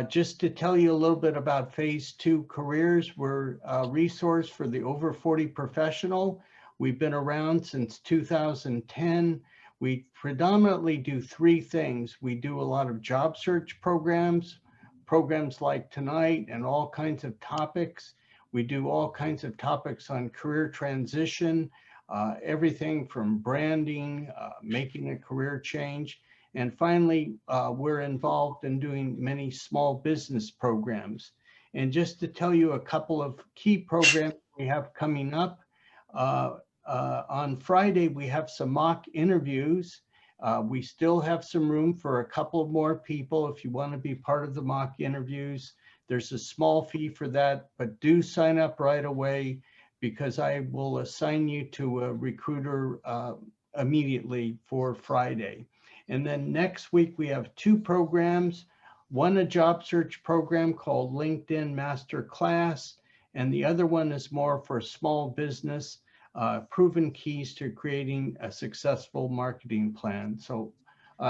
Just to tell you a little bit about Phase 2 careers, we're a resource for the over 40 professional. We've been around since 2010. We predominantly do three things. We do a lot of job search programs, programs like tonight, and all kinds of topics. We do all kinds of topics on career transition, everything from branding, making a career change. And finally, we're involved in doing many small business programs. And just to tell you a couple of key programs we have coming up, uh, on Friday, we have some mock interviews. We still have some room for a couple more people if you want to be part of the mock interviews. There's a small fee for that, but do sign up right away because I will assign you to a recruiter immediately for Friday. And then next week, we have two programs, one a job search program called LinkedIn Master Class, and the other one is more for small business, proven keys to creating a successful marketing plan. So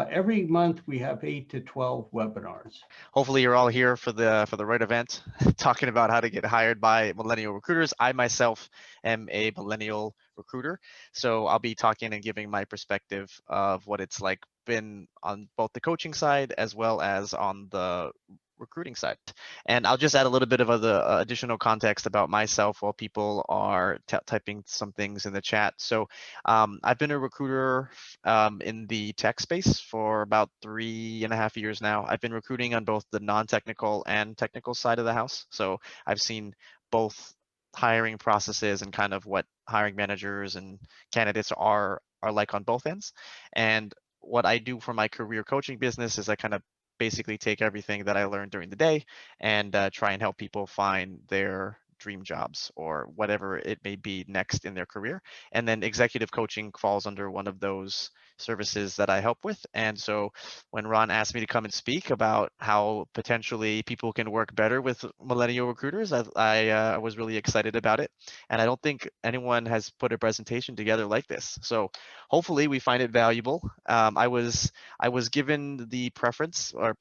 every month we have 8 to 12 webinars. Hopefully you're all here for the right event, talking about how to get hired by millennial recruiters. I myself am a millennial recruiter, so I'll be talking and giving my perspective of what it's like been on both the coaching side as well as on the recruiting side. And I'll just add a little bit of other additional context about myself while people are typing some things in the chat. So I've been a recruiter in the tech space for about 3.5 years now. I've been recruiting on both the non-technical and technical side of the house. So I've seen both hiring processes and kind of what hiring managers and candidates are like on both ends. And what I do for my career coaching business is I kind of basically take everything that I learned during the day and try and help people find their dream jobs or whatever it may be next in their career. And then executive coaching falls under one of those services that I help with. And so when Ron asked me to come and speak about how potentially people can work better with millennial recruiters, I was really excited about it. And I don't think anyone has put a presentation together like this. So hopefully we find it valuable. I was given the preference or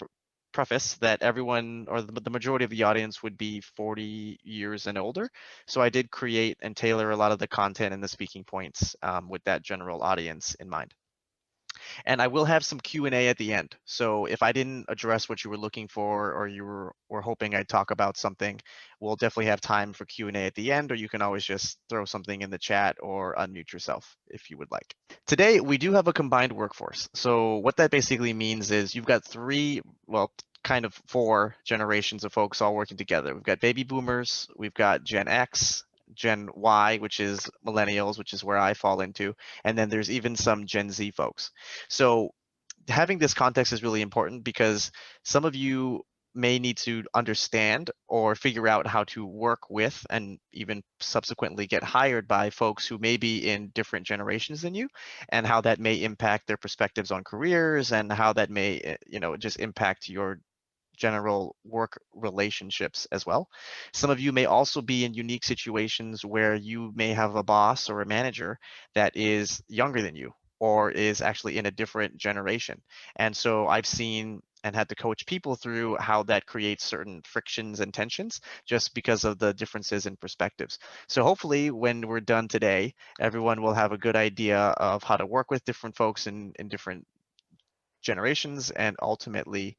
preface that everyone or the majority of the audience would be 40 years and older. So I did create and tailor a lot of the content and the speaking points with that general audience in mind. And I will have some Q&A at the end. So if I didn't address what you were looking for or you were hoping I'd talk about something, we'll definitely have time for Q&A at the end, or you can always just throw something in the chat or unmute yourself if you would like. Today, we do have a combined workforce. So what that basically means is you've got three, well, kind of four generations of folks all working together. We've got baby boomers, we've got Gen X, Gen Y, which is millennials, which is where I fall into, and then there's even some Gen Z folks. So having this context is really important because some of you may need to understand or figure out how to work with and even subsequently get hired by folks who may be in different generations than you, and how that may impact their perspectives on careers and how that may, just impact your general work relationships as well. Some of you may also be in unique situations where you may have a boss or a manager that is younger than you or is actually in a different generation. And so I've seen and had to coach people through how that creates certain frictions and tensions just because of the differences in perspectives. So hopefully when we're done today, everyone will have a good idea of how to work with different folks in different generations and ultimately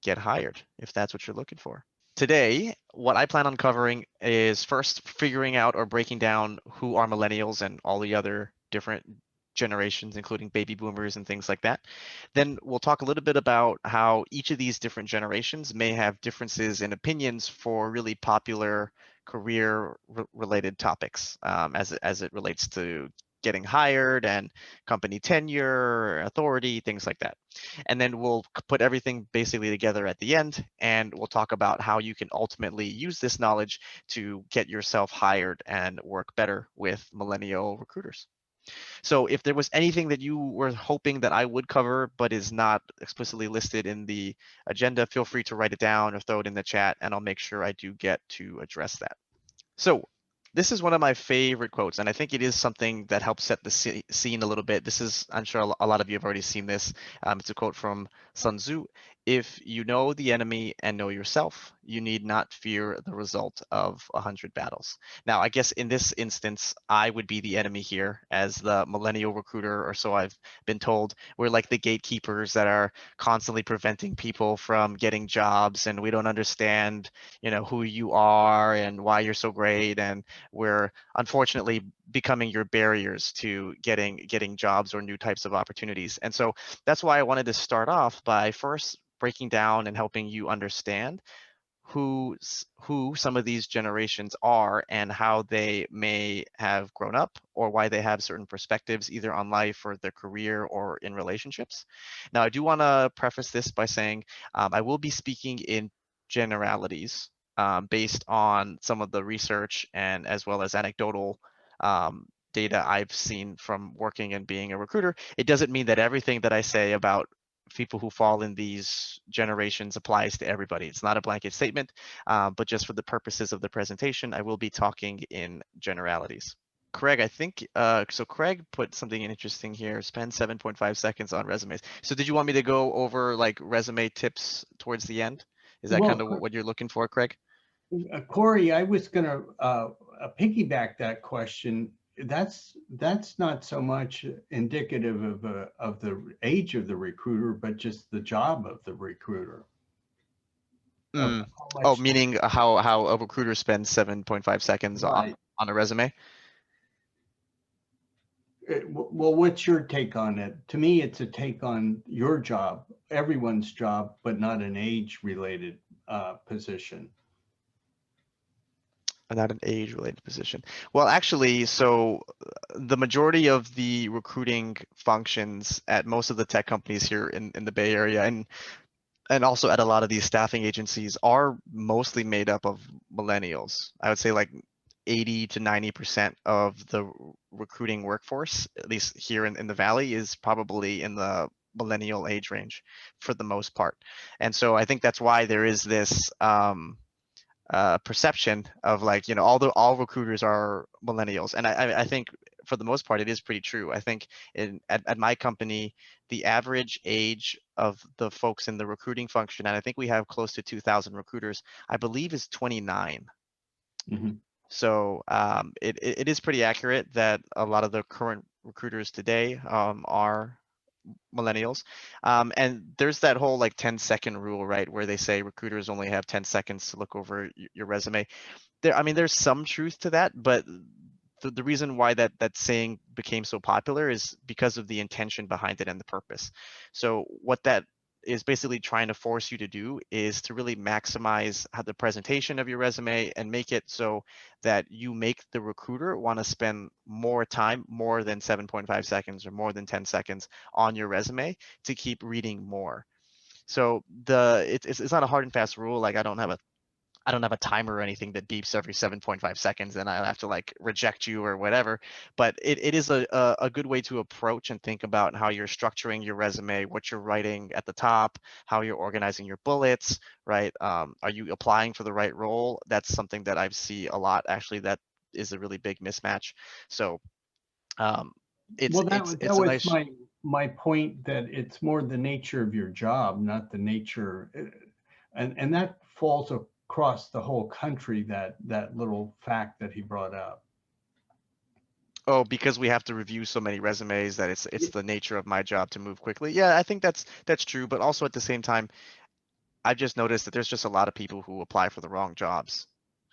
get hired if that's what you're looking for. Today, what I plan on covering is first figuring out or breaking down who are millennials and all the other different generations, including baby boomers and things like that. Then we'll talk a little bit about how each of these different generations may have differences in opinions for really popular career-related topics as it relates to getting hired and company tenure, authority, things like that. And then we'll put everything basically together at the end, and we'll talk about how you can ultimately use this knowledge to get yourself hired and work better with millennial recruiters. So if there was anything that you were hoping that I would cover but is not explicitly listed in the agenda, feel free to write it down or throw it in the chat, and I'll make sure I do get to address that. So this is one of my favorite quotes, and I think it is something that helps set the scene a little bit. This is, I'm sure a lot of you have already seen this. It's a quote from Sun Tzu. If you know the enemy and know yourself, you need not fear the result of 100 battles. Now, I guess in this instance, I would be the enemy here as the millennial recruiter, or so I've been told. We're like the gatekeepers that are constantly preventing people from getting jobs, and we don't understand, who you are and why you're so great, and we're unfortunately becoming your barriers to getting jobs or new types of opportunities. And so that's why I wanted to start off by first breaking down and helping you understand who some of these generations are and how they may have grown up, or why they have certain perspectives either on life or their career or in relationships. Now, I do want to preface this by saying I will be speaking in generalities based on some of the research and as well as anecdotal data I've seen from working and being a recruiter. It doesn't mean that everything that I say about people who fall in these generations applies to everybody. It's not a blanket statement, but just for the purposes of the presentation, I will be talking in generalities. Craig, I think, so Craig put something interesting here, spend 7.5 seconds on resumes. So did you want me to go over like resume tips towards the end? Is that kind Well, of what you're looking for, Craig? Corey, I was going to piggyback that question. That's not so much indicative of the age of the recruiter, but just the job of the recruiter. Of how Oh, much meaning how a recruiter spends 7.5 seconds right. on a resume? Well, what's your take on it? To me, it's a take on your job, everyone's job, but not an age-related position. Not an age-related position. Well, actually, so the majority of the recruiting functions at most of the tech companies here in the Bay Area, and also at a lot of these staffing agencies, are mostly made up of millennials. I would say like 80 to 90% of the recruiting workforce, at least here in the Valley, is probably in the millennial age range for the most part. And so I think that's why there is this perception of like, all recruiters are millennials. And I think for the most part, it is pretty true. I think at my company, the average age of the folks in the recruiting function, and I think we have close to 2,000 recruiters, I believe is 29. Mhm. So it is pretty accurate that a lot of the current recruiters today are millennials. And there's that whole like 10-second rule, right, where they say recruiters only have 10 seconds to look over your resume. I mean, there's some truth to that, but the reason why that saying became so popular is because of the intention behind it and the purpose. So what that is basically trying to force you to do is to really maximize how the presentation of your resume and make it so that you make the recruiter want to spend more time, more than 7.5 seconds or more than 10 seconds on your resume to keep reading more. So it's not a hard and fast rule. Like I don't have a timer or anything that beeps every 7.5 seconds and I have to like reject you or whatever. But it is a good way to approach and think about how you're structuring your resume, what you're writing at the top, how you're organizing your bullets, right? Are you applying for the right role? That's something that I see a lot, actually, that is a really big mismatch. So um, Well, that it's a was nice. my point, that it's more the nature of your job, not the nature, and that falls across the whole country. That little fact that he brought up. Oh, because we have to review so many resumes that it's the nature of my job to move quickly. Yeah, I think that's true, but also at the same time, I've just noticed that there's just a lot of people who apply for the wrong jobs.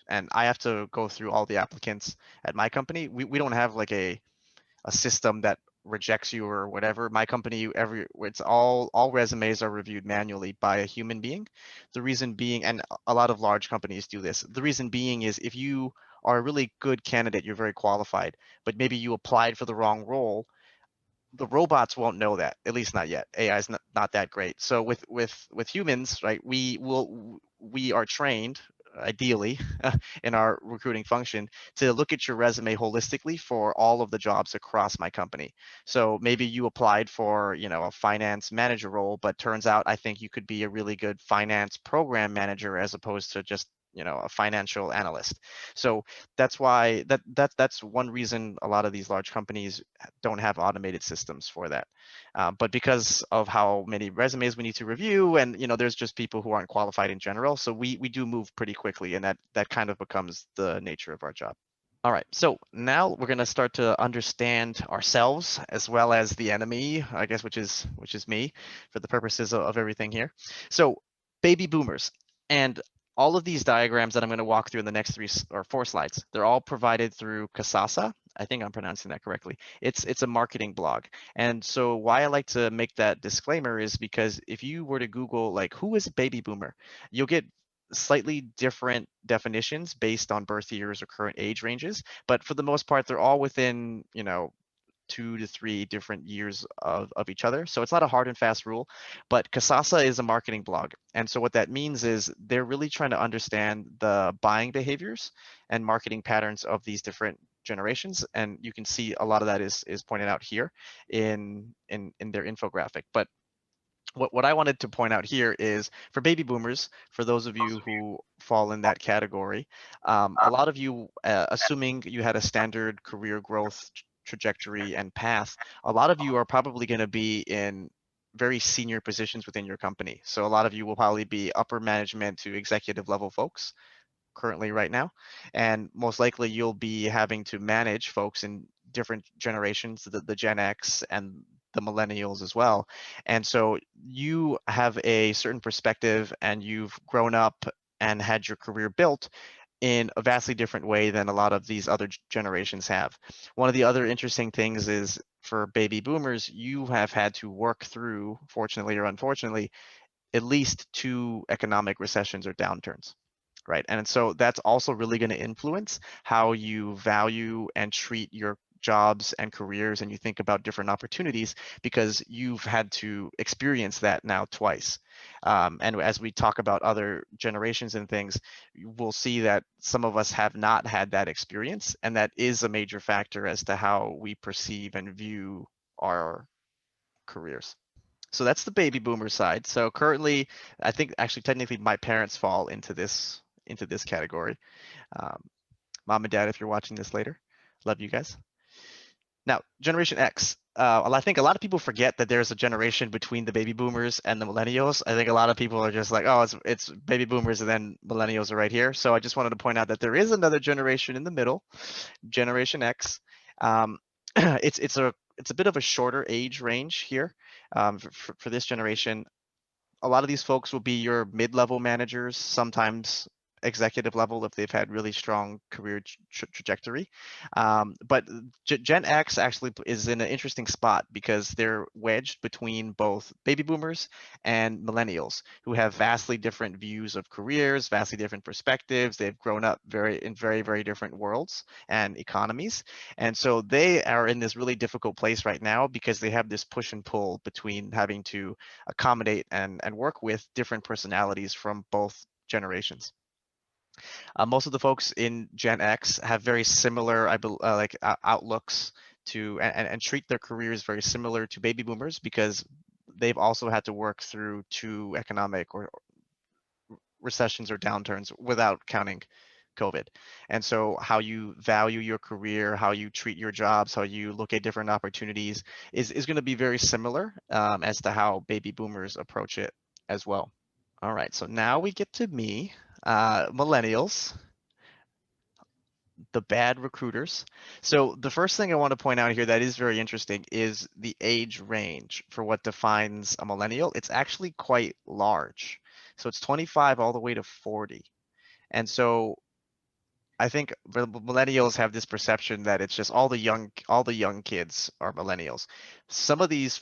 And I have to go through all the applicants at my company. We don't have like a system that rejects you or whatever. My company, it's all resumes are reviewed manually by a human being. The reason being, and a lot of large companies do this, the reason being is if you are a really good candidate, you're very qualified, but maybe you applied for the wrong role, the robots won't know that, at least not yet. AI is not that great. So with humans, right, we are trained ideally in our recruiting function to look at your resume holistically for all of the jobs across my company. So maybe you applied for, a finance manager role, but turns out I think you could be a really good finance program manager as opposed to just a financial analyst. So that's why that's one reason a lot of these large companies don't have automated systems for that. But because of how many resumes we need to review, and there's just people who aren't qualified in general, so we do move pretty quickly, and that kind of becomes the nature of our job. All right, so now we're going to start to understand ourselves as well as the enemy, I guess, which is me, for the purposes of everything here. So baby boomers, and all of these diagrams that I'm going to walk through in the next 3 or 4 slides, they're all provided through Kasasa. I think I'm pronouncing that correctly. It's a marketing blog. And so why I like to make that disclaimer is because if you were to Google, like, who is a baby boomer, you'll get slightly different definitions based on birth years or current age ranges, but for the most part, they're all within, 2 to 3 different years of each other. So it's not a hard and fast rule, but Kasasa is a marketing blog. And so what that means is they're really trying to understand the buying behaviors and marketing patterns of these different generations. And you can see a lot of that is pointed out here in their infographic. But what I wanted to point out here is for baby boomers, for those of you who fall in that category, a lot of you, assuming you had a standard career growth trajectory and path, a lot of you are probably going to be in very senior positions within your company. So a lot of you will probably be upper management to executive level folks currently right now. And most likely you'll be having to manage folks in different generations, the Gen X and the millennials as well. And so you have a certain perspective and you've grown up and had your career built in a vastly different way than a lot of these other generations have. One of the other interesting things is for baby boomers, you have had to work through, fortunately or unfortunately, at least 2 economic recessions or downturns, right? And so that's also really going to influence how you value and treat your jobs and careers, and you think about different opportunities because you've had to experience that now twice. And as we talk about other generations and things, we'll see that some of us have not had that experience, and that is a major factor as to how we perceive and view our careers. So that's the baby boomer side. So currently, I think actually technically my parents fall into this category. Um, Mom and Dad, if you're watching this later, love you guys. Now, Generation X. I think a lot of people forget that there's a generation between the baby boomers and the millennials. I think a lot of people are just like, oh, it's baby boomers and then millennials are right here. So I just wanted to point out that there is another generation in the middle, Generation X. Um, it's a bit of a shorter age range here for this generation. A lot of these folks will be your mid-level managers, sometimes executive level if they've had really strong career trajectory. But Gen X actually is in an interesting spot because they're wedged between both baby boomers and millennials who have vastly different views of careers, vastly different perspectives. They've grown up in very, very different worlds and economies. And so they are in this really difficult place right now because they have this push and pull between having to accommodate and work with different personalities from both generations. Most of the folks in Gen X have very similar, outlooks to and treat their careers very similar to baby boomers because they've also had to work through 2 economic or recessions or downturns without counting COVID. And so how you value your career, how you treat your jobs, how you look at different opportunities is going to be very similar as to how baby boomers approach it as well. All right, so now we get to me, millennials, the bad recruiters. So the first thing I want to point out here that is very interesting is the age range for what defines a millennial. It's actually quite large. So it's 25 all the way to 40. And so I think millennials have this perception that it's just all the young kids are millennials. Some of these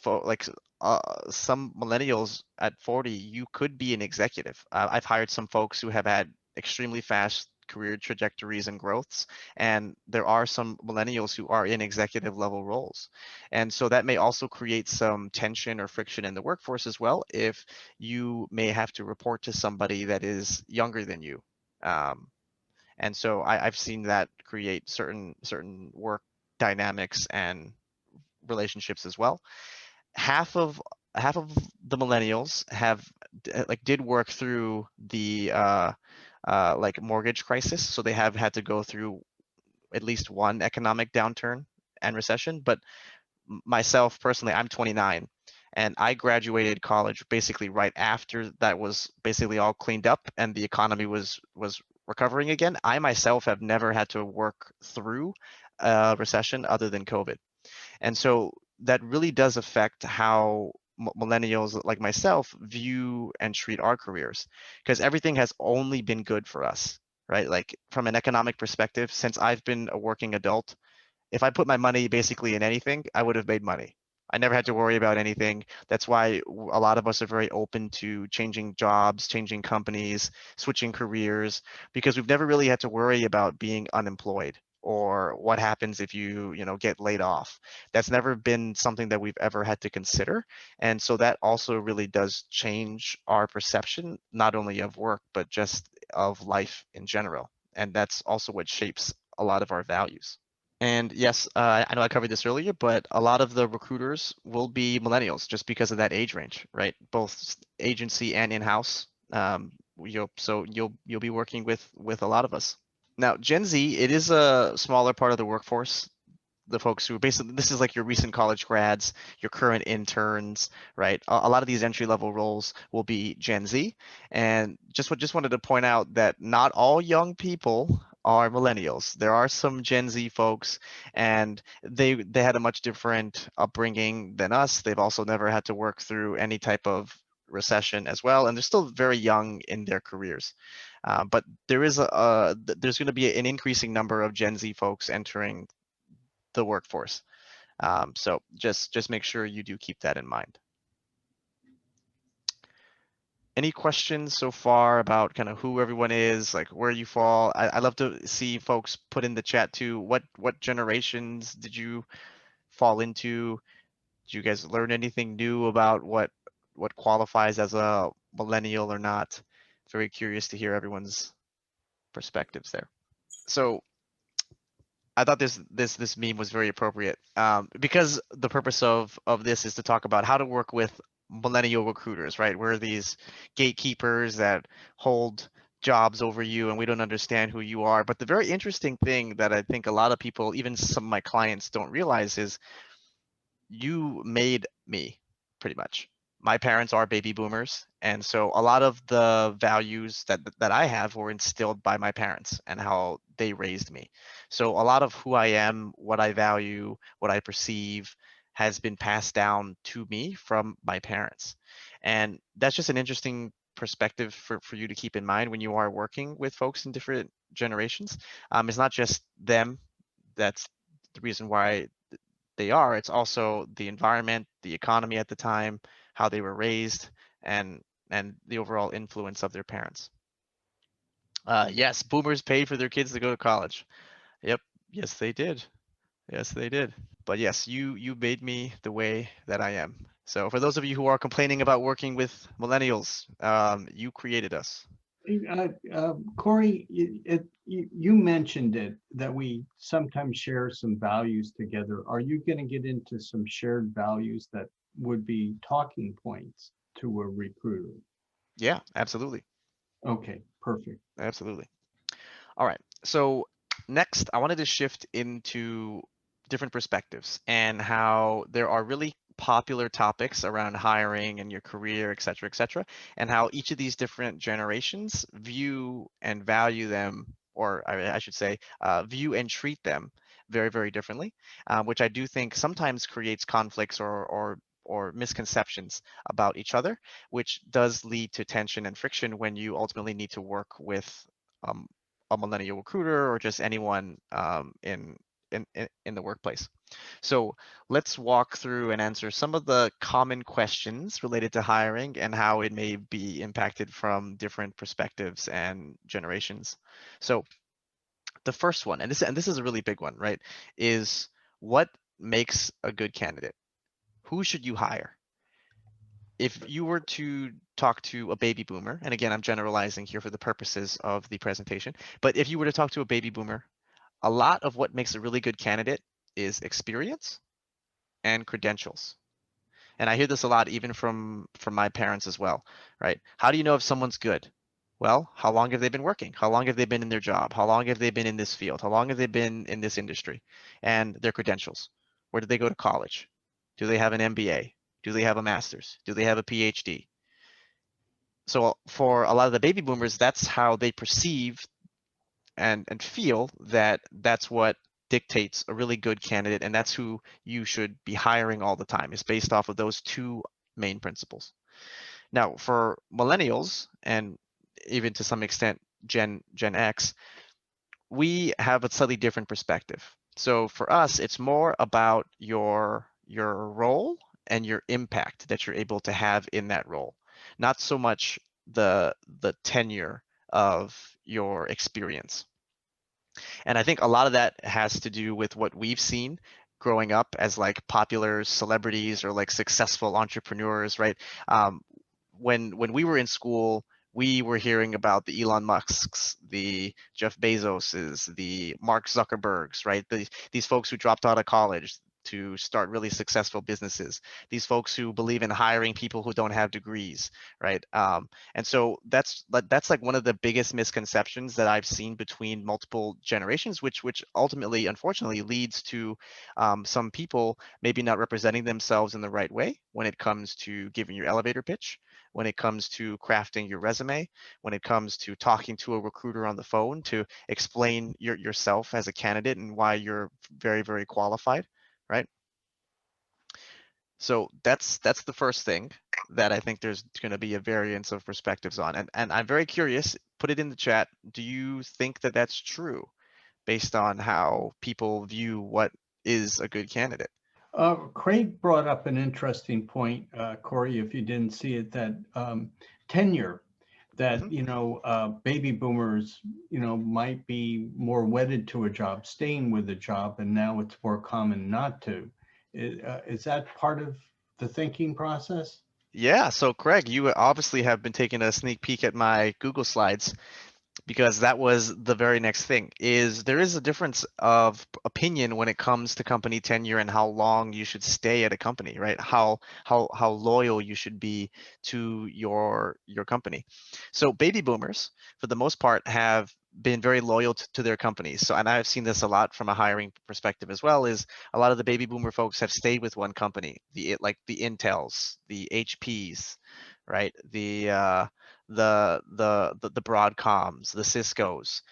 some millennials at 40, you could be an executive. I've hired some folks who have had extremely fast career trajectories and growths, and there are some millennials who are in executive level roles. And so that may also create some tension or friction in the workforce as well if you may have to report to somebody that is younger than you. And so I've seen that create certain work dynamics and relationships as well. Half of half of the millennials have did work through the like mortgage crisis, so they have had to go through at least one economic downturn and recession. But myself personally, I'm 29, and I graduated college basically right after that was basically all cleaned up and the economy was recovering again. I myself have never had to work through a recession other than COVID. And so that really does affect how millennials like myself view and treat our careers, because everything has only been good for us, right? Like from an economic perspective, since I've been a working adult, if I put my money basically in anything, I would have made money. I never had to worry about anything. That's why a lot of us are very open to changing jobs, changing companies, switching careers, because we've never really had to worry about being unemployed or what happens if you get laid off. That's never been something that we've ever had to consider. And so that also really does change our perception, not only of work, but just of life in general. And that's also what shapes a lot of our values. And yes, I know I covered this earlier, but a lot of the recruiters will be millennials just because of that age range, right? Both agency and in-house. So you'll be working with a lot of us. Now, Gen Z, it is a smaller part of the workforce. The folks who basically this is like your recent college grads, your current interns, right? A lot of these entry level roles will be Gen Z, and just wanted to point out that not all young people are millennials. There are some Gen Z folks, and they had a much different upbringing than us. They've also never had to work through any type of recession as well, and they're still very young in their careers. But there's going to be an increasing number of Gen Z folks entering the workforce. So just make sure you do keep that in mind. Any questions so far about kind of who everyone is, like where you fall? I love to see folks put in the chat too. What generations did you fall into? Did you guys learn anything new about what qualifies as a millennial or not? Very curious to hear everyone's perspectives there. So I thought this meme was very appropriate, because the purpose of this is to talk about how to work with millennial recruiters, right? We're these gatekeepers that hold jobs over you, and we don't understand who you are. But the very interesting thing that I think a lot of people, even some of my clients, don't realize is you made me, pretty much. My parents are baby boomers, and so a lot of the values that I have were instilled by my parents and how they raised me. So a lot of who I am, what I value, what I perceive has been passed down to me from my parents. And that's just an interesting perspective for you to keep in mind when you are working with folks in different generations. It's not just them. That's the reason why they are. It's also the environment, the economy at the time, how they were raised, and the overall influence of their parents. Yes, boomers paid for their kids to go to college. Yep, yes they did. Yes they did. But yes, you made me the way that I am. So for those of you who are complaining about working with millennials, you created us. Corey, you mentioned it that we sometimes share some values together. Are you going to get into some shared values that would be talking points to a recruiter? Yeah, absolutely. Okay, perfect. Absolutely. All right. So next, I wanted to shift into different perspectives and how there are really popular topics around hiring and your career, et cetera, and how each of these different generations view and value them, or I should say, view and treat them very, very differently, which I do think sometimes creates conflicts or misconceptions about each other, which does lead to tension and friction when you ultimately need to work with um, a millennial recruiter or just anyone in the workplace. So let's walk through and answer some of the common questions related to hiring and how it may be impacted from different perspectives and generations. So the first one, and this is a really big one, right, is what makes a good candidate? Who should you hire? If you were to talk to a baby boomer, and again, I'm generalizing here for the purposes of the presentation, but if you were to talk to a baby boomer, a lot of what makes a really good candidate is experience and credentials. And I hear this a lot even from my parents as well, right? How do you know if someone's good? Well, how long have they been working? How long have they been in their job? How long have they been in this field? How long have they been in this industry? And their credentials. Where did they go to college? Do they have an MBA? Do they have a master's? Do they have a PhD? So for a lot of the baby boomers, that's how they perceive and feel that that's what dictates a really good candidate, and that's who you should be hiring all the time. Is based off of those two main principles. Now, for millennials and even to some extent Gen X, we have a slightly different perspective. So for us, it's more about your role and your impact that you're able to have in that role, not so much the tenure of your experience. And I think a lot of that has to do with what we've seen growing up as like popular celebrities or like successful entrepreneurs, right? Um, when we were in school, we were hearing about the Elon Musks, the Jeff Bezoses, the Mark Zuckerbergs, right? These folks who dropped out of college to start really successful businesses. These folks who believe in hiring people who don't have degrees, right? And so that's like one of the biggest misconceptions that I've seen between multiple generations, which ultimately, unfortunately, leads to some people maybe not representing themselves in the right way when it comes to giving your elevator pitch, when it comes to crafting your resume, when it comes to talking to a recruiter on the phone to explain yourself as a candidate and why you're very, very qualified, right? So that's the first thing that I think there's going to be a variance of perspectives on. And I'm very curious, put it in the chat. Do you think that that's true based on how people view what is a good candidate? Craig brought up an interesting point, Corey, if you didn't see it, that tenure, that, Mhm. baby boomers, might be more wedded to a job, staying with a job, and now it's more common not to. Is that part of the thinking process? Yeah, so Craig, you obviously have been taking a sneak peek at my Google Slides, because that was the very next thing. Is there is a difference of opinion when it comes to company tenure and how long you should stay at a company, right? How loyal you should be to your company. So baby boomers for the most part have been very loyal to their companies. So, and I've seen this a lot from a hiring perspective as well, is a lot of the baby boomer folks have stayed with one company, like the Intels, the HPs, right? The Broadcoms, the Ciscos.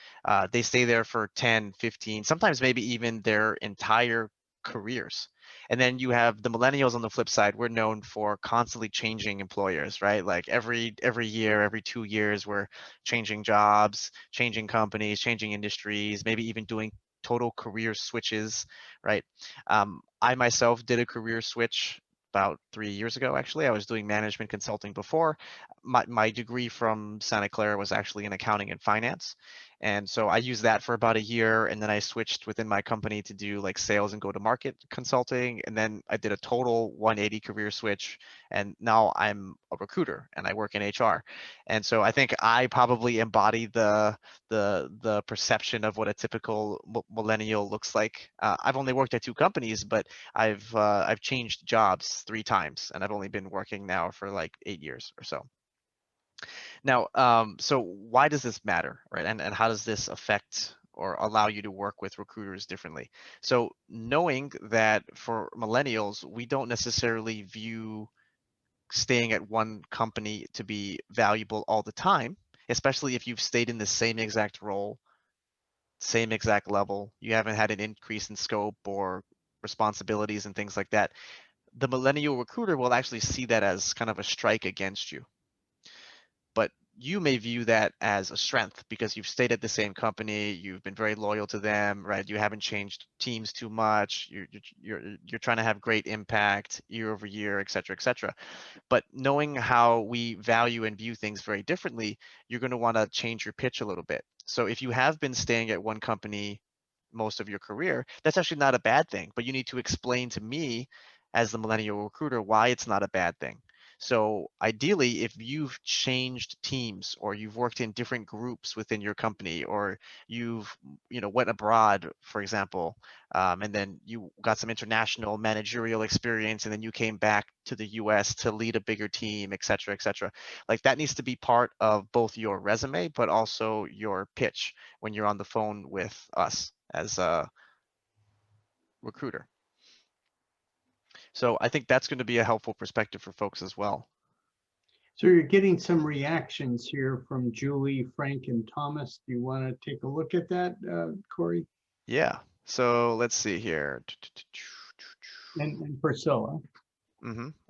They stay there for 10, 15, sometimes maybe even their entire careers. And then you have the millennials on the flip side. We're known for constantly changing employers, right? Like every year, every 2 years, we're changing jobs, changing companies, changing industries, maybe even doing total career switches, right? I myself did a career switch about 3 years ago, actually. I was doing management consulting before. My degree from Santa Clara was actually in accounting and finance. And so I used that for about a year, and then I switched within my company to do like sales and go-to-market consulting. And then I did a total 180 career switch, and now I'm a recruiter and I work in HR. And so I think I probably embody the perception of what a typical millennial looks like. I've only worked at two companies, but I've changed jobs 3 times, and I've only been working now for like 8 years or so. Now, so why does this matter, right? And how does this affect or allow you to work with recruiters differently? So knowing that for millennials, we don't necessarily view staying at one company to be valuable all the time, especially if you've stayed in the same exact role, same exact level, you haven't had an increase in scope or responsibilities and things like that. The millennial recruiter will actually see that as kind of a strike against you, but you may view that as a strength because you've stayed at the same company, you've been very loyal to them, right? You haven't changed teams too much, you're trying to have great impact year over year, et cetera, et cetera. But knowing how we value and view things very differently, you're going to want to change your pitch a little bit. So if you have been staying at one company most of your career, that's actually not a bad thing, but you need to explain to me as the millennial recruiter why it's not a bad thing. So ideally, if you've changed teams or you've worked in different groups within your company, or you've went abroad, for example, and then you got some international managerial experience, and then you came back to the US to lead a bigger team, et cetera, et cetera. Like that needs to be part of both your resume, but also your pitch when you're on the phone with us as a recruiter. So I think that's going to be a helpful perspective for folks as well. So you're getting some reactions here from Julie, Frank, and Thomas. Do you want to take a look at that, Corey? Yeah. So let's see here. And Priscilla.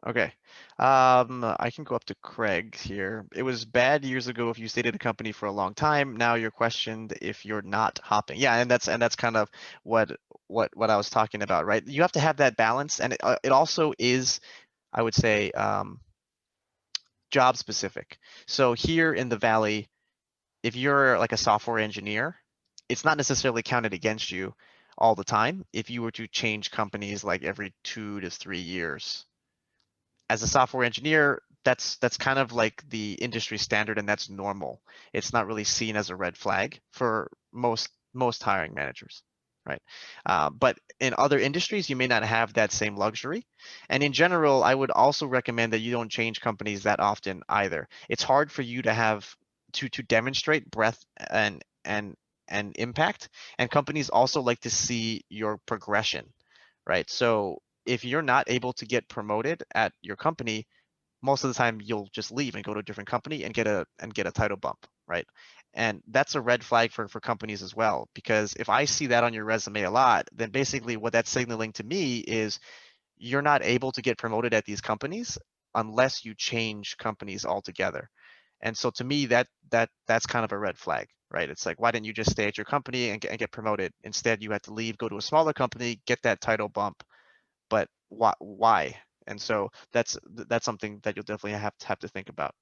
Okay. I can go up to Craig here. It was bad years ago if you stayed at a company for a long time. Now you're questioned if you're not hopping. Yeah, and that's kind of what I was talking about, right? You have to have that balance, and it also is, I would say, job specific. So here in the Valley, if you're like a software engineer, it's not necessarily counted against you all the time if you were to change companies like every 2 to 3 years. As a software engineer, that's kind of like the industry standard, and that's normal. It's not really seen as a red flag for most hiring managers, right? But in other industries, you may not have that same luxury. And in general, I would also recommend that you don't change companies that often either. It's hard for you to have to demonstrate breadth and impact, and companies also like to see your progression, right? So if you're not able to get promoted at your company, most of the time you'll just leave and go to a different company and get a title bump, right? And that's a red flag for companies as well, because if I see that on your resume a lot, then basically what that's signaling to me is you're not able to get promoted at these companies unless you change companies altogether. And so to me, that's kind of a red flag, right? It's like, why didn't you just stay at your company and get promoted? Instead, you had to leave, go to a smaller company, get that title bump, but why? And so that's something that you'll definitely have to think about.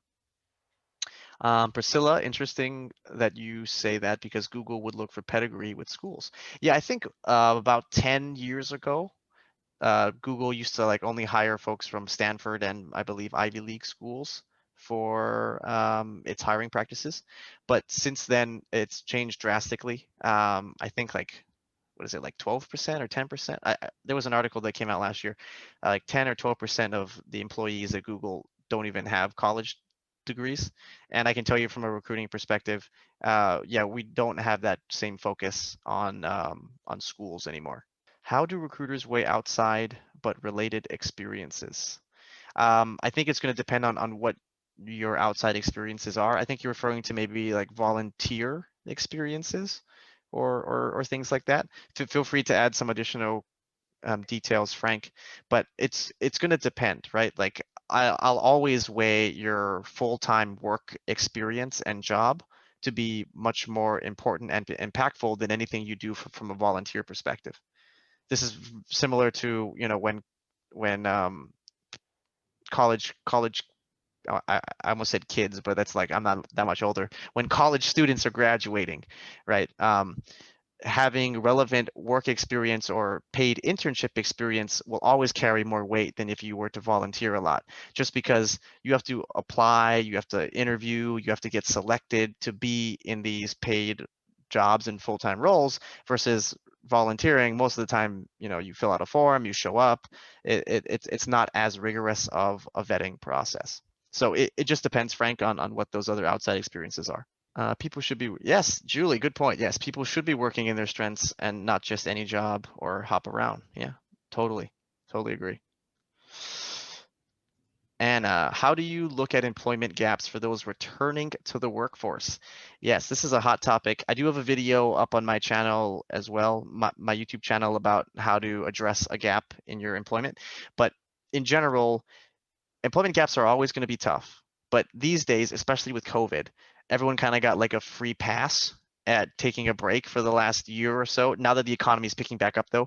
Priscilla, interesting that you say that, because Google would look for pedigree with schools. Yeah, I think about 10 years ago, Google used to like only hire folks from Stanford and I believe Ivy League schools for its hiring practices. But since then, it's changed drastically. I think like, what is it, like 12% or 10%? There was an article that came out last year, like 10 or 12% of the employees at Google don't even have college degrees. And I can tell you from a recruiting perspective, yeah, we don't have that same focus on schools anymore. How do recruiters weigh outside but related experiences? I think it's going to depend on what your outside experiences are. I think you're referring to maybe like volunteer experiences or things like that. Feel free to add some additional details, Frank, but it's going to depend, right? Like I'll always weigh your full-time work experience and job to be much more important and impactful than anything you do from a volunteer perspective. This is similar to, when college I almost said kids, but that's like, I'm not that much older. When college students are graduating, right? Having relevant work experience or paid internship experience will always carry more weight than if you were to volunteer a lot, just because you have to apply, you have to interview, you have to get selected to be in these paid jobs and full-time roles, versus volunteering. Most of the time, you fill out a form, you show up. It's not as rigorous of a vetting process. So it just depends, Frank, on what those other outside experiences are. People should be, yes, Julie, good point. Yes, people should be working in their strengths and not just any job or hop around. Yeah, totally agree. Anna, how do you look at employment gaps for those returning to the workforce? Yes, this is a hot topic. I do have a video up on my channel as well, my YouTube channel, about how to address a gap in your employment. But in general, employment gaps are always going to be tough. But these days, especially with COVID, everyone kind of got like a free pass at taking a break for the last year or so. Now that the economy is picking back up, though,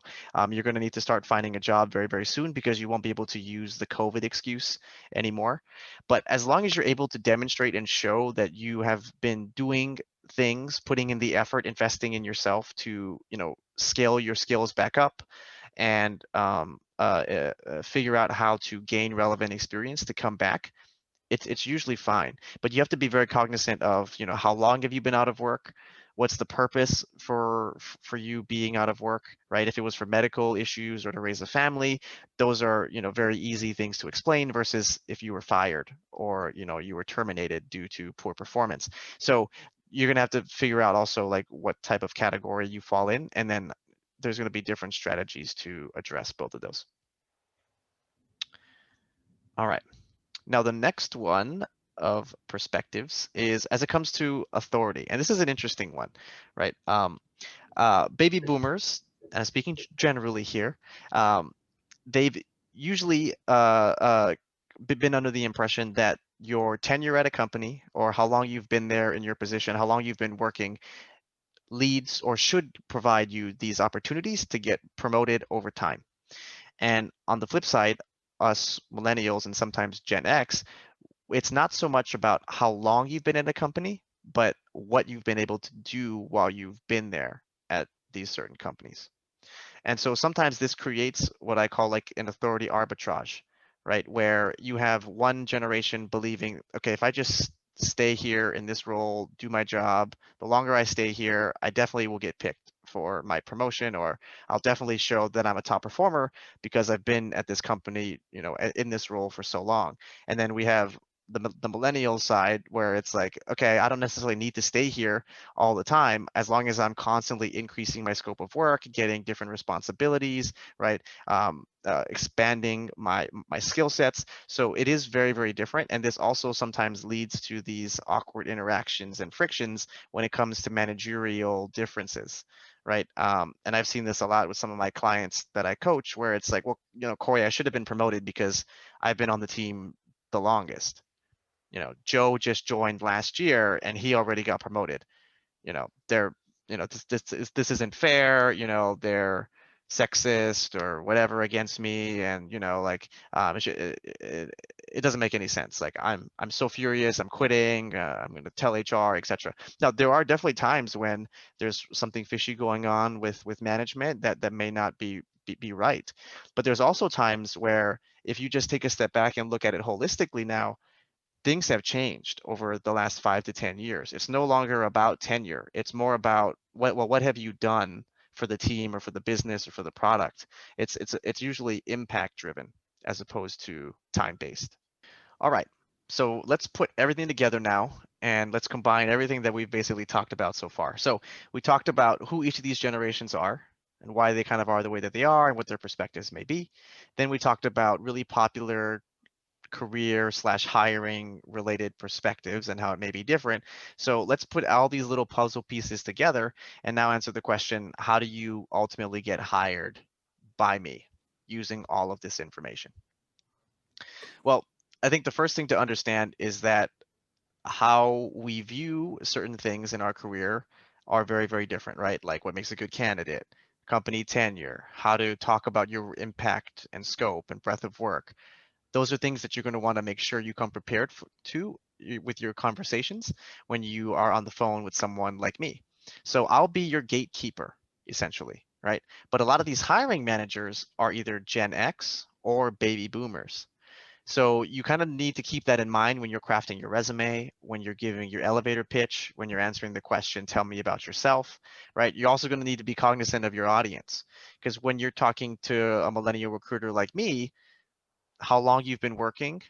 you're going to need to start finding a job very, very soon, because you won't be able to use the COVID excuse anymore. But as long as you're able to demonstrate and show that you have been doing things, putting in the effort, investing in yourself to, scale your skills back up, and figure out how to gain relevant experience to come back, it's usually fine. But you have to be very cognizant of, how long have you been out of work? What's the purpose for you being out of work, right? If it was for medical issues or to raise a family, those are, very easy things to explain versus if you were fired or, you were terminated due to poor performance. So you're going to have to figure out also like what type of category you fall in, and then there's going to be different strategies to address both of those. All right. Now, the next one of perspectives is as it comes to authority. And this is an interesting one, right? Baby boomers, and I'm speaking generally here, they've usually been under the impression that your tenure at a company or how long you've been there in your position, how long you've been working, leads or should provide you these opportunities to get promoted over time. And on the flip side, us millennials and sometimes Gen X, it's not so much about how long you've been in a company, but what you've been able to do while you've been there at these certain companies. And so sometimes this creates what I call like an authority arbitrage, right? Where you have one generation believing, okay, if I just stay here in this role, do my job, the longer I stay here, I definitely will get picked for my promotion, or I'll definitely show that I'm a top performer because I've been at this company, in this role for so long. And then we have the millennial side where it's like, okay, I don't necessarily need to stay here all the time as long as I'm constantly increasing my scope of work, getting different responsibilities, right? Expanding my skill sets. So it is very, very different. And this also sometimes leads to these awkward interactions and frictions when it comes to managerial differences, right? And I've seen this a lot with some of my clients that I coach where it's like, well, Corey, I should have been promoted because I've been on the team the longest. Joe just joined last year and he already got promoted. They're, this isn't fair. They're sexist or whatever against me, and like it doesn't make any sense. Like I'm so furious. I'm quitting. I'm going to tell HR, etc. Now there are definitely times when there's something fishy going on with management that may not be right, but there's also times where if you just take a step back and look at it holistically now, things have changed over the last 5 to 10 years. It's no longer about tenure. It's more about what have you done for the team or for the business or for the product. It's usually impact driven as opposed to time based. All right. So let's put everything together now and let's combine everything that we've basically talked about so far. So we talked about who each of these generations are and why they kind of are the way that they are and what their perspectives may be. Then we talked about really popular career/hiring related perspectives and how it may be different. So let's put all these little puzzle pieces together and now answer the question, how do you ultimately get hired by me using all of this information? Well, I think the first thing to understand is that how we view certain things in our career are very, very different, right? Like what makes a good candidate, company tenure, how to talk about your impact and scope and breadth of work. Those are things that you're going to want to make sure you come prepared with your conversations when you are on the phone with someone like me. So I'll be your gatekeeper, essentially, right? But a lot of these hiring managers are either Gen X or baby boomers. So you kind of need to keep that in mind when you're crafting your resume, when you're giving your elevator pitch, when you're answering the question, tell me about yourself, right? You're also going to need to be cognizant of your audience because when you're talking to a millennial recruiter like me, how long you've been working,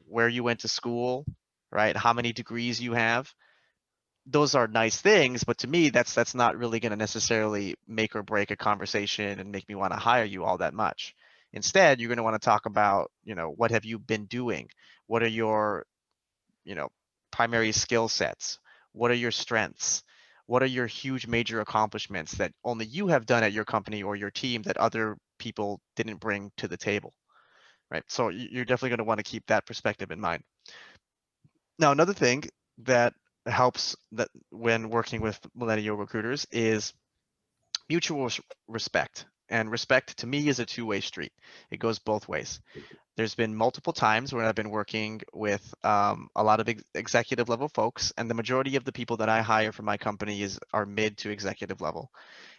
where you went to school, right? How many degrees you have. Those are nice things, but to me, that's not really going to necessarily make or break a conversation and make me want to hire you all that much. Instead, you're going to want to talk about, what have you been doing? What are your, you know, primary skill sets? What are your strengths? What are your huge major accomplishments that only you have done at your company or your team that other people didn't bring to the table? Right? So you're definitely going to want to keep that perspective in mind. Now, another thing that helps that when working with millennial recruiters is mutual respect. And respect to me is a two-way street. It goes both ways. There's been multiple times where I've been working with a lot of executive level folks, and the majority of the people that I hire for my company are mid to executive level.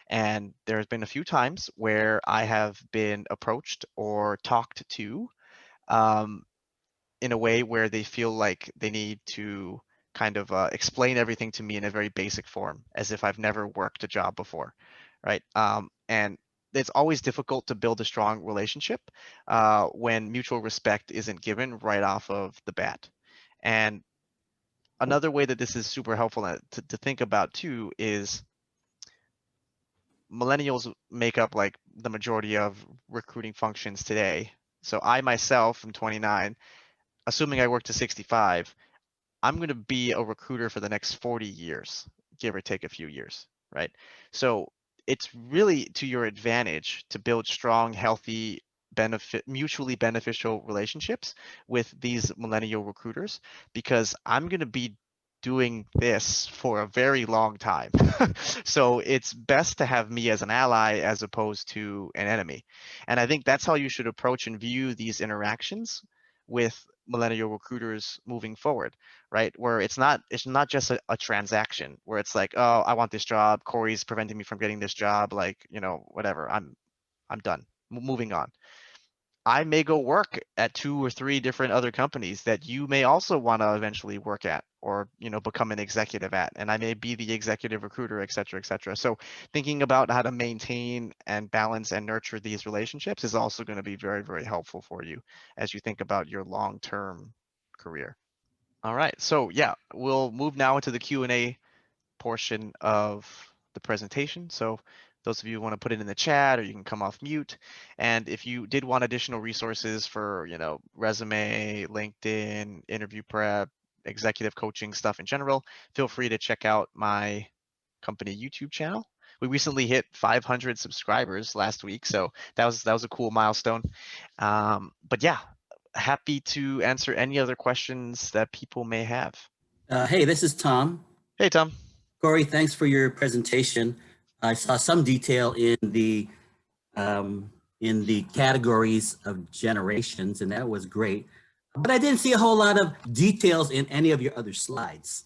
And there's been a few times where I have been approached or talked to um, in a way where they feel like they need to kind of explain everything to me in a very basic form, as if I've never worked a job before, right? And it's always difficult to build a strong relationship when mutual respect isn't given right off of the bat. And another way that this is super helpful to think about too is millennials make up like the majority of recruiting functions today. So I myself am 29, assuming I work to 65, I'm going to be a recruiter for the next 40 years, give or take a few years, right? So it's really to your advantage to build strong, healthy, mutually beneficial relationships with these millennial recruiters, because I'm going to be doing this for a very long time. So it's best to have me as an ally as opposed to an enemy. And I think that's how you should approach and view these interactions with millennial recruiters moving forward, right? Where it's not just a transaction where it's like, oh, I want this job, Corey's preventing me from getting this job, like, whatever, I'm done. Moving on. I may go work at 2 or 3 different other companies that you may also want to eventually work at, or become an executive at, and I may be the executive recruiter, et cetera, et cetera. So thinking about how to maintain and balance and nurture these relationships is also going to be very, very helpful for you as you think about your long-term career. All right, so yeah, we'll move now into the Q&A portion of the presentation. So those of you who want to put it in the chat, or you can come off mute. And if you did want additional resources for, resume, LinkedIn, interview prep, executive coaching stuff in general, feel free to check out my company YouTube channel. We recently hit 500 subscribers last week, so that was a cool milestone. But yeah, happy to answer any other questions that people may have. Hey, this is Tom. Hey, Tom. Corey, thanks for your presentation. I saw some detail in the categories of generations, and that was great. But I didn't see a whole lot of details in any of your other slides,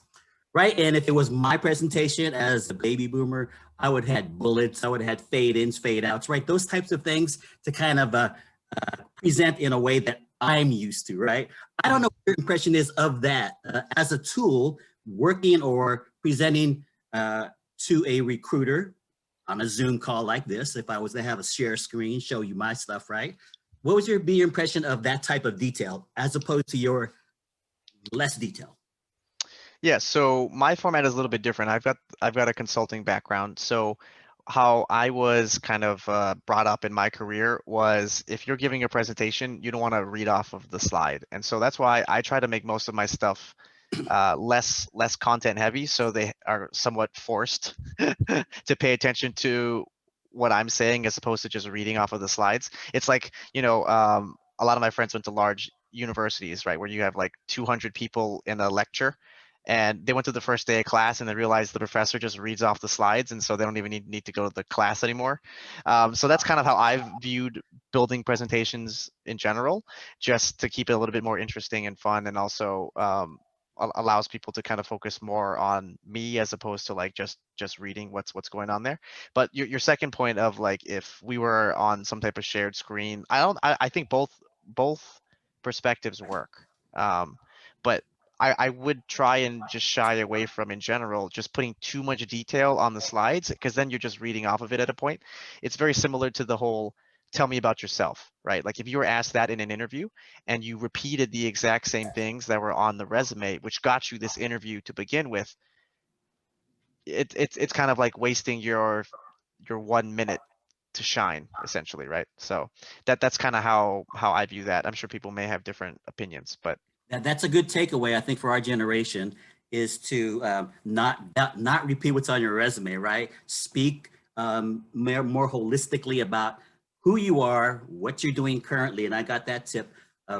right? And if it was my presentation as a baby boomer, I would have had bullets, I would have had fade ins, fade outs, right? Those types of things to kind of present in a way that I'm used to, right? I don't know what your impression is of that as a tool working or presenting to a recruiter on a Zoom call like this. If I was to have a share screen, show you my stuff, right? What was your impression of that type of detail as opposed to your less detail? Yeah, so my format is a little bit different. I've got a consulting background. So how I was kind of brought up in my career was, if you're giving a presentation, you don't want to read off of the slide. And so that's why I try to make most of my stuff less content heavy, so they are somewhat forced to pay attention to what I'm saying as opposed to just reading off of the slides. It's like, a lot of my friends went to large universities, right, where you have like 200 people in a lecture, and they went to the first day of class and they realized the professor just reads off the slides, and so they don't even need to go to the class anymore. So that's kind of how I've viewed building presentations in general, just to keep it a little bit more interesting and fun, and also allows people to kind of focus more on me as opposed to like just reading what's going on there. But your second point of like, if we were on some type of shared screen, I think both perspectives work. But I would try and just shy away from, in general, just putting too much detail on the slides, because then you're just reading off of it at a point. It's very similar to the whole tell me about yourself, right? Like if you were asked that in an interview and you repeated the exact same things that were on the resume, which got you this interview to begin with, it's kind of like wasting your 1 minute to shine, essentially, right? So that's kind of how I view that. I'm sure people may have different opinions, but That's a good takeaway, I think, for our generation, is to not repeat what's on your resume, right? Speak more holistically about who you are, what you're doing currently. And I got that tip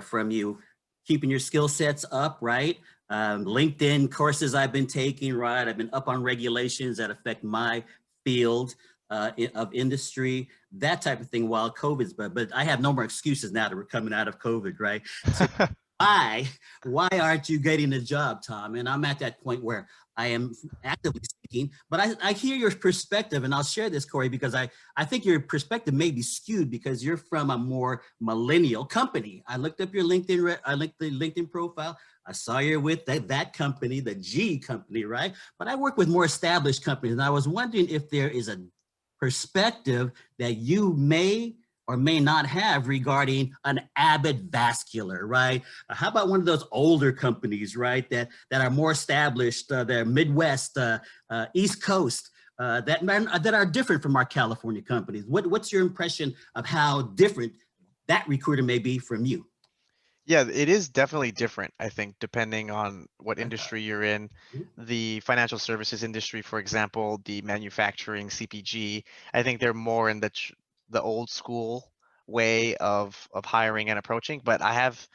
from you, keeping your skill sets up, right? LinkedIn courses I've been taking, right? I've been up on regulations that affect my field of industry, that type of thing while COVID's, but I have no more excuses now that we're coming out of COVID, right? So why aren't you getting a job, Tom? And I'm at that point where I am actively seeking. But I hear your perspective, and I'll share this, Corey, because I think your perspective may be skewed because you're from a more millennial company. I looked up your LinkedIn, I looked the LinkedIn profile. I saw you're with that company, the G company, right? But I work with more established companies, and I was wondering if there is a perspective that you may or may not have regarding an Abbott Vascular, right? How about one of those older companies, right, that are more established, they're Midwest, East Coast, that are different from our California companies? What's your impression of how different that recruiter may be from you? Yeah, it is definitely different, I think, depending on what industry you're in. The financial services industry, for example, the manufacturing, CPG, I think they're more in the old school way of hiring and approaching. But I've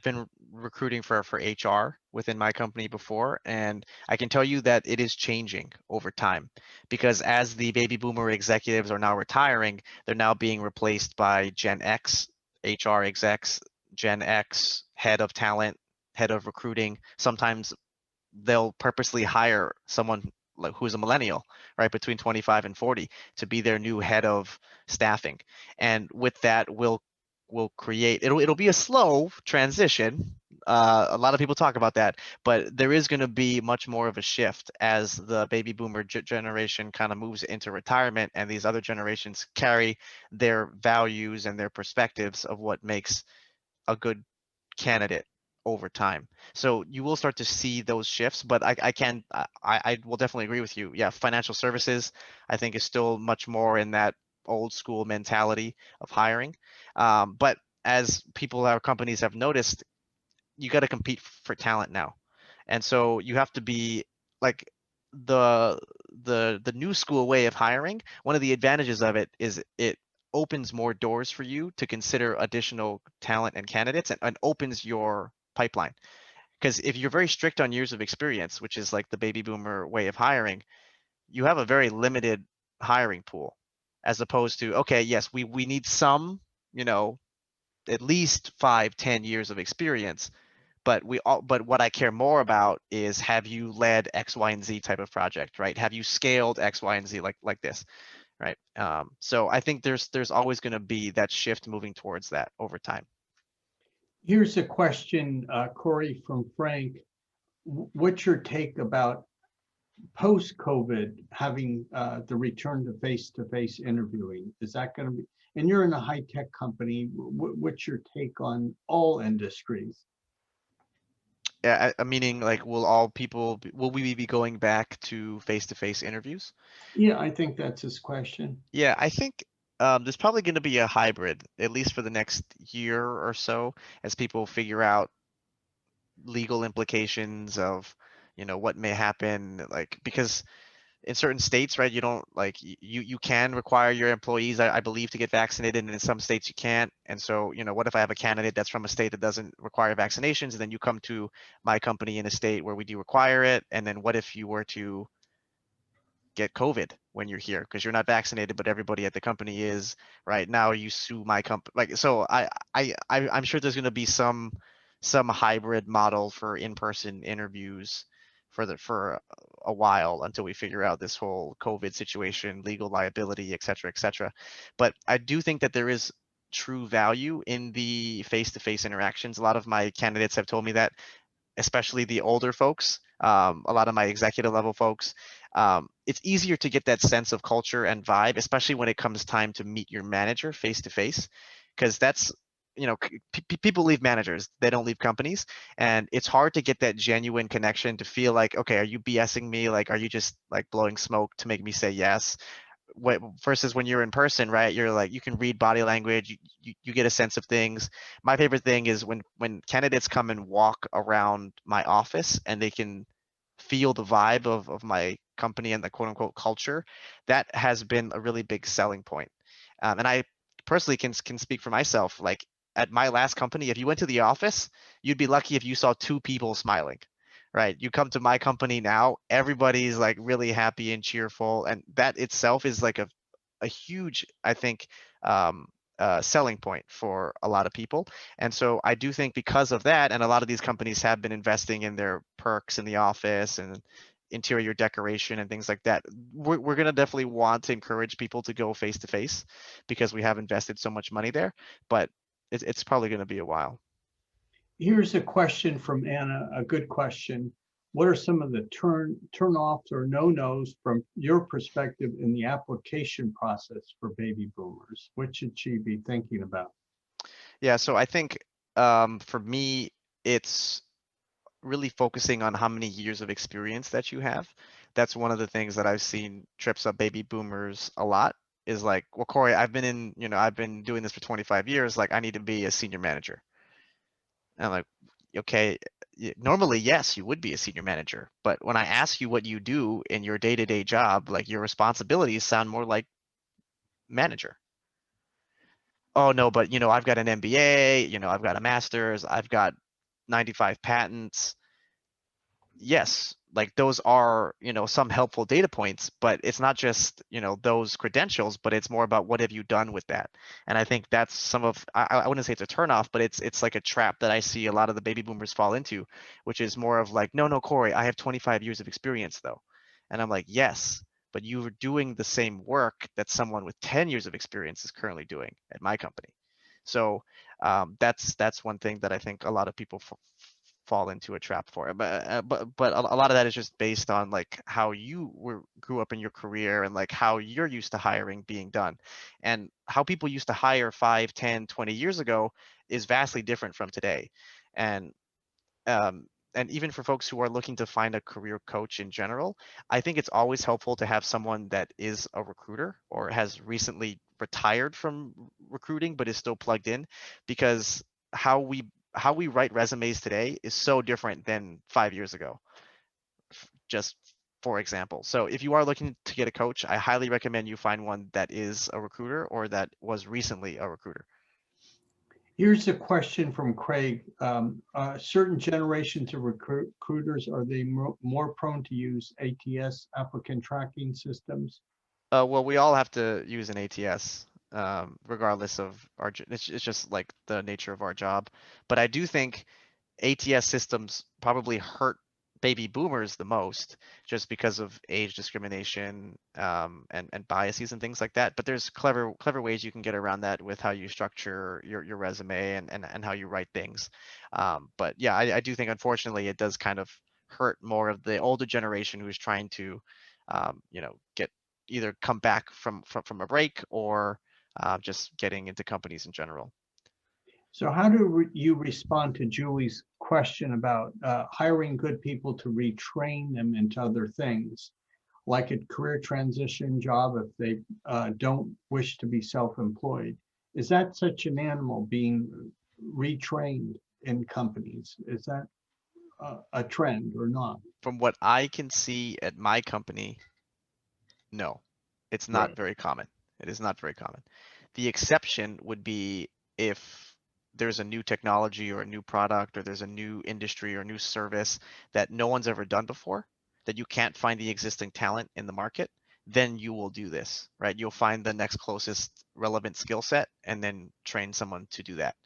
been recruiting for HR within my company before, and I can tell you that it is changing over time because as the baby boomer executives are now retiring, they're now being replaced by Gen X HR execs, Gen X head of talent, head of recruiting. Sometimes they'll purposely hire someone like who's a millennial, right, between 25 and 40 to be their new head of staffing. And with that, we'll create it'll be a slow transition. A lot of people talk about that, but there is going to be much more of a shift as the baby boomer generation kind of moves into retirement, and these other generations carry their values and their perspectives of what makes a good candidate over time. So you will start to see those shifts, but I will definitely agree with you. Yeah, financial services, I think, is still much more in that old school mentality of hiring. But as people, our companies have noticed, you got to compete for talent now. And so you have to be like the the new school way of hiring. One of the advantages of it is it opens more doors for you to consider additional talent and candidates, and opens your pipeline. Because if you're very strict on years of experience, which is like the baby boomer way of hiring, you have a very limited hiring pool, as opposed to, okay, yes, we need some, you know, at least 5, 10 years of experience, but what I care more about is, have you led X, Y, and Z type of project, right? Have you scaled X, Y, and Z like this, right? So I think there's always going to be that shift moving towards that over time. Here's a question, Corey, from Frank. What's your take about post-COVID having the return to face-to-face interviewing? Is that going to be, and you're in a high-tech company, what's your take on all industries? Yeah, meaning like, will we be going back to face-to-face interviews? Yeah, I think that's his question. Yeah, I think there's probably going to be a hybrid, at least for the next year or so, as people figure out legal implications of, what may happen, like, because in certain states, right, you don't like you can require your employees, I believe, to get vaccinated, and in some states you can't. And so, what if I have a candidate that's from a state that doesn't require vaccinations, and then you come to my company in a state where we do require it, and then what if you were to get COVID when you're here because you're not vaccinated, but everybody at the company is, right? Now you sue my company. Like, so I'm sure there's going to be some hybrid model for in-person interviews for a while until we figure out this whole COVID situation, legal liability, et cetera, et cetera. But I do think that there is true value in the face-to-face interactions. A lot of my candidates have told me that, especially the older folks, a lot of my executive level folks, it's easier to get that sense of culture and vibe, especially when it comes time to meet your manager face to face, because that's, people leave managers, they don't leave companies, and it's hard to get that genuine connection, to feel like, okay, are you BSing me? Like, are you just like blowing smoke to make me say yes? Versus when you're in person, right? You're like, you can read body language, you get a sense of things. My favorite thing is when candidates come and walk around my office and they can feel the vibe of my company and the quote unquote culture. That has been a really big selling point. And I personally can speak for myself. Like, at my last company, if you went to the office, you'd be lucky if you saw 2 people smiling. Right. You come to my company now, everybody's like really happy and cheerful. And that itself is like a huge, I think, selling point for a lot of people. And so I do think because of that, and a lot of these companies have been investing in their perks in the office and interior decoration and things like that, we're going to definitely want to encourage people to go face to face because we have invested so much money there. But it's probably going to be a while. Here's a question from Anna, a good question. What are some of the turn-offs or no-nos from your perspective in the application process for baby boomers? What should she be thinking about? Yeah, so I think for me, it's really focusing on how many years of experience that you have. That's one of the things that I've seen trips up baby boomers a lot, is like, well, Corey, I've been doing this for 25 years. Like, I need to be a senior manager. And I'm like, okay, normally, yes, you would be a senior manager. But when I ask you what you do in your day-to-day job, like your responsibilities sound more like manager. Oh no, but I've got an MBA, I've got a master's, I've got 95 patents. Yes, like those are, some helpful data points, but it's not just, those credentials, but it's more about what have you done with that. And I think that's some of, I wouldn't say it's a turnoff, but it's like a trap that I see a lot of the baby boomers fall into, which is more of like, no, Corey, I have 25 years of experience though. And I'm like, yes, but you're doing the same work that someone with 10 years of experience is currently doing at my company. So that's one thing that I think a lot of people fall into a trap for it. But a lot of that is just based on like how you grew up in your career and like how you're used to hiring being done, and how people used to hire 5, 10, 20 years ago is vastly different from today. And um, and even for folks who are looking to find a career coach in general, I think it's always helpful to have someone that is a recruiter or has recently retired from recruiting but is still plugged in, because how we write resumes today is so different than 5 years ago, just for example. So if you are looking to get a coach, I highly recommend you find one that is a recruiter or that was recently a recruiter. Here's a question from Craig. Certain generations of recruiters, are they more prone to use ATS, applicant tracking systems? Well, we all have to use an ATS, regardless of it's just like the nature of our job. But I do think ATS systems probably hurt baby boomers the most, just because of age discrimination, and biases and things like that. But there's clever ways you can get around that with how you structure your resume and how you write things. But yeah, I do think unfortunately it does kind of hurt more of the older generation who's trying to, get either come back from a break or just getting into companies in general. So how do you respond to Julie's question about hiring good people to retrain them into other things, like a career transition job if they don't wish to be self-employed? Is that such an animal, being retrained in companies? Is that a trend or not? From what I can see at my company, no, it's not Right. very common. It is not very common. The exception would be if there's a new technology or a new product, or there's a new industry or new service that no one's ever done before, that you can't find the existing talent in the market, then you will do this, right? You'll find the next closest relevant skill set and then train someone to do that.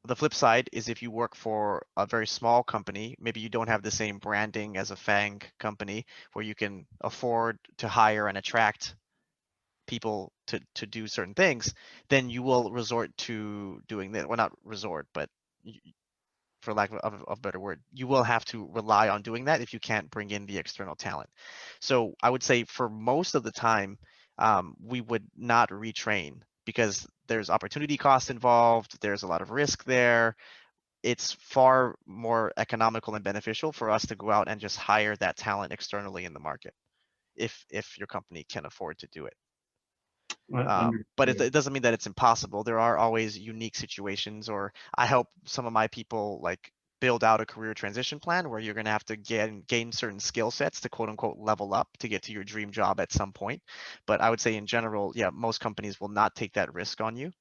The flip side is if you work for a very small company, maybe you don't have the same branding as a FANG company where you can afford to hire and attract people to do certain things, then you will resort to doing that. Well, not resort, but for lack of a better word, you will have to rely on doing that if you can't bring in the external talent. So I would say for most of the time, we would not retrain because there's opportunity cost involved. There's a lot of risk there. It's far more economical and beneficial for us to go out and just hire that talent externally in the market if your company can afford to do it. But it doesn't mean that it's impossible. There are always unique situations, or I help some of my people like build out a career transition plan where you're going to have to gain certain skill sets to quote unquote level up to get to your dream job at some point. But I would say in general, yeah, most companies will not take that risk on you,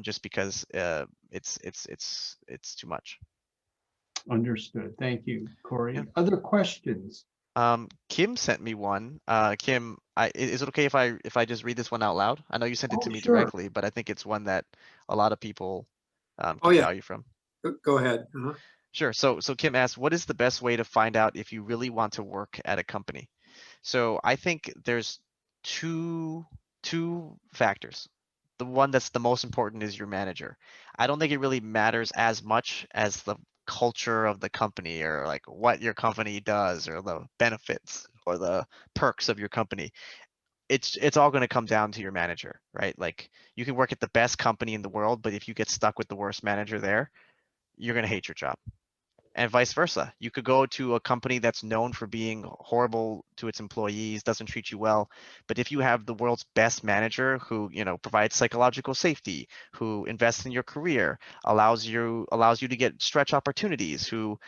just because it's too much. Understood. Thank you, Corey. Yeah. Other questions? Kim sent me one. Kim, is it okay if I just read this one out loud? I know you sent it Oh, to me sure. directly, but I think it's one that a lot of people Oh, get yeah. value from. Go ahead. Uh-huh. Sure. So Kim asked, what is the best way to find out if you really want to work at a company? So I think there's two factors. The one that's the most important is your manager. I don't think it really matters as much as the culture of the company or like what your company does or the benefits or the perks of your company. It's all going to come down to your manager, right? Like you can work at the best company in the world, but if you get stuck with the worst manager there, you're going to hate your job, and vice versa. You could go to a company that's known for being horrible to its employees, doesn't treat you well, but if you have the world's best manager who, provides psychological safety, who invests in your career, allows you to get stretch opportunities, who,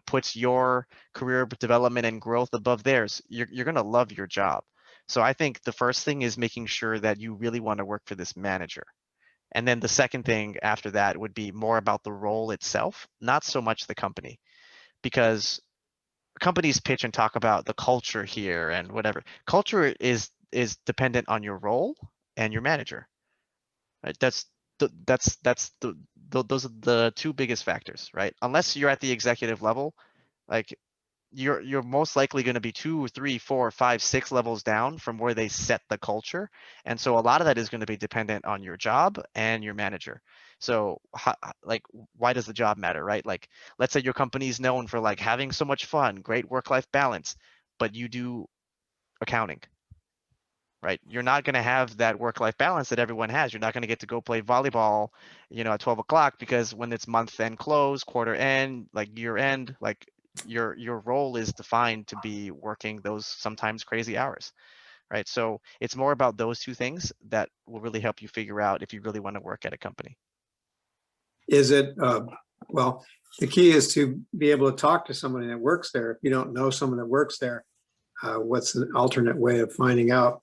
puts your career development and growth above theirs, you're going to love your job. So I think the first thing is making sure that you really want to work for this manager. And then the second thing after that would be more about the role itself, not so much the company, because companies pitch and talk about the culture here and whatever. Culture is dependent on your role and your manager. Right? Those are the two biggest factors, right? Unless you're at the executive level, like you're most likely going to be 2, 3, 4, 5, 6 levels down from where they set the culture, and so a lot of that is going to be dependent on your job and your manager. So like why does the job matter, right? Like let's say your company is known for like having so much fun, great work-life balance, but you do accounting, right? You're not going to have that work-life balance that everyone has. You're not going to get to go play volleyball, at 12 o'clock, because when it's month end close, quarter end, like year end, like your role is defined to be working those sometimes crazy hours, right? So it's more about those two things that will really help you figure out if you really want to work at a company. Is it, well, the key is to be able to talk to somebody that works there. If you don't know someone that works there, what's an alternate way of finding out?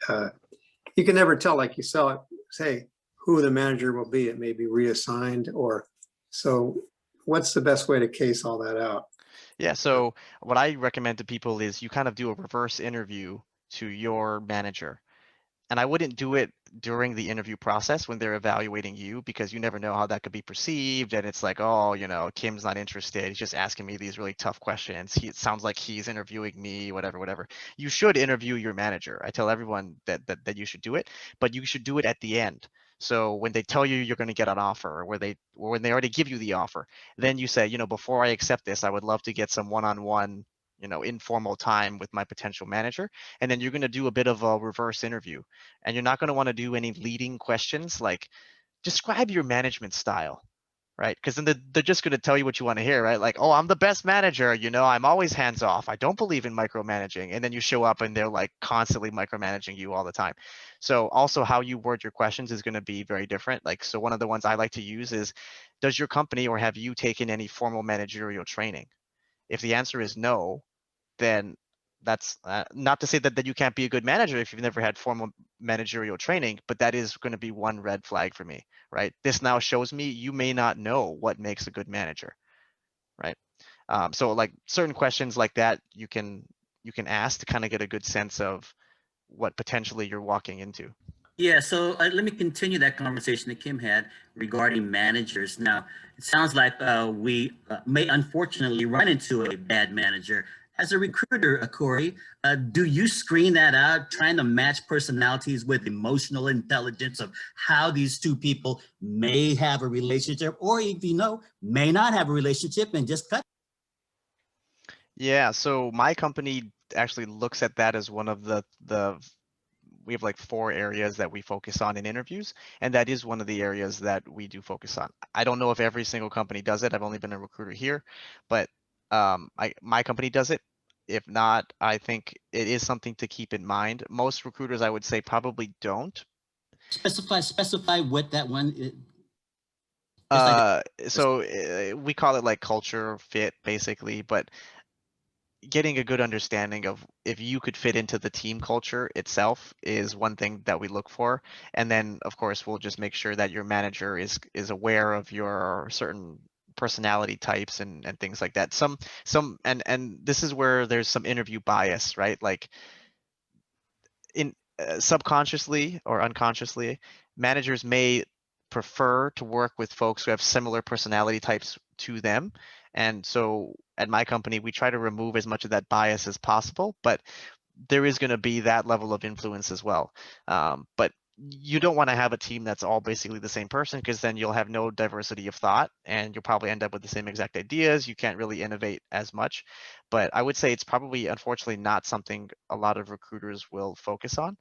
You can never tell, like you say, who the manager will be. It may be reassigned so what's the best way to case all that out? Yeah, so what I recommend to people is you kind of do a reverse interview to your manager. And I wouldn't do it during the interview process when they're evaluating you, because you never know how that could be perceived. And it's like, oh, Kim's not interested. He's just asking me these really tough questions. It sounds like he's interviewing me, whatever, whatever. You should interview your manager. I tell everyone that you should do it, but you should do it at the end. So when they tell you you're going to get an offer, or when they already give you the offer, then you say, before I accept this, I would love to get some one-on-one, informal time with my potential manager. And then you're going to do a bit of a reverse interview, and you're not going to want to do any leading questions like describe your management style, right? Because then they're just going to tell you what you want to hear, right? Like, oh, I'm the best manager, I'm always hands off, I don't believe in micromanaging. And then you show up and they're like constantly micromanaging you all the time. So also how you word your questions is going to be very different. Like, so one of the ones I like to use is, does your company or have you taken any formal managerial training? If the answer is no, then that's not to say that you can't be a good manager if you've never had formal managerial training, but that is going to be one red flag for me, right? This now shows me you may not know what makes a good manager, right? So like certain questions like that you can ask to kind of get a good sense of what potentially you're walking into. Yeah, so let me continue that conversation that Kim had regarding managers. Now, it sounds like we may unfortunately run into a bad manager. As a recruiter, Corey, do you screen that out, trying to match personalities with emotional intelligence of how these two people may have a relationship, or if may not have a relationship, and just cut? Yeah, so my company actually looks at that as one of the we have like 4 areas that we focus on in interviews, and that is one of the areas that we do focus on. I don't know if every single company does it. I've only been a recruiter here, but my company does it. If not, I think it is something to keep in mind. Most recruiters, I would say, probably don't. Specify what that one is. So we call it like culture fit, basically, but getting a good understanding of if you could fit into the team culture itself is one thing that we look for. And then of course we'll just make sure that your manager is aware of your certain personality types and things like that. And this is where there's some interview bias, right? Like in subconsciously or unconsciously, managers may prefer to work with folks who have similar personality types to them. And so at my company, we try to remove as much of that bias as possible, but there is going to be that level of influence as well. But you don't want to have a team that's all basically the same person, because then you'll have no diversity of thought and you'll probably end up with the same exact ideas. You can't really innovate as much. But I would say it's probably, unfortunately, not something a lot of recruiters will focus on.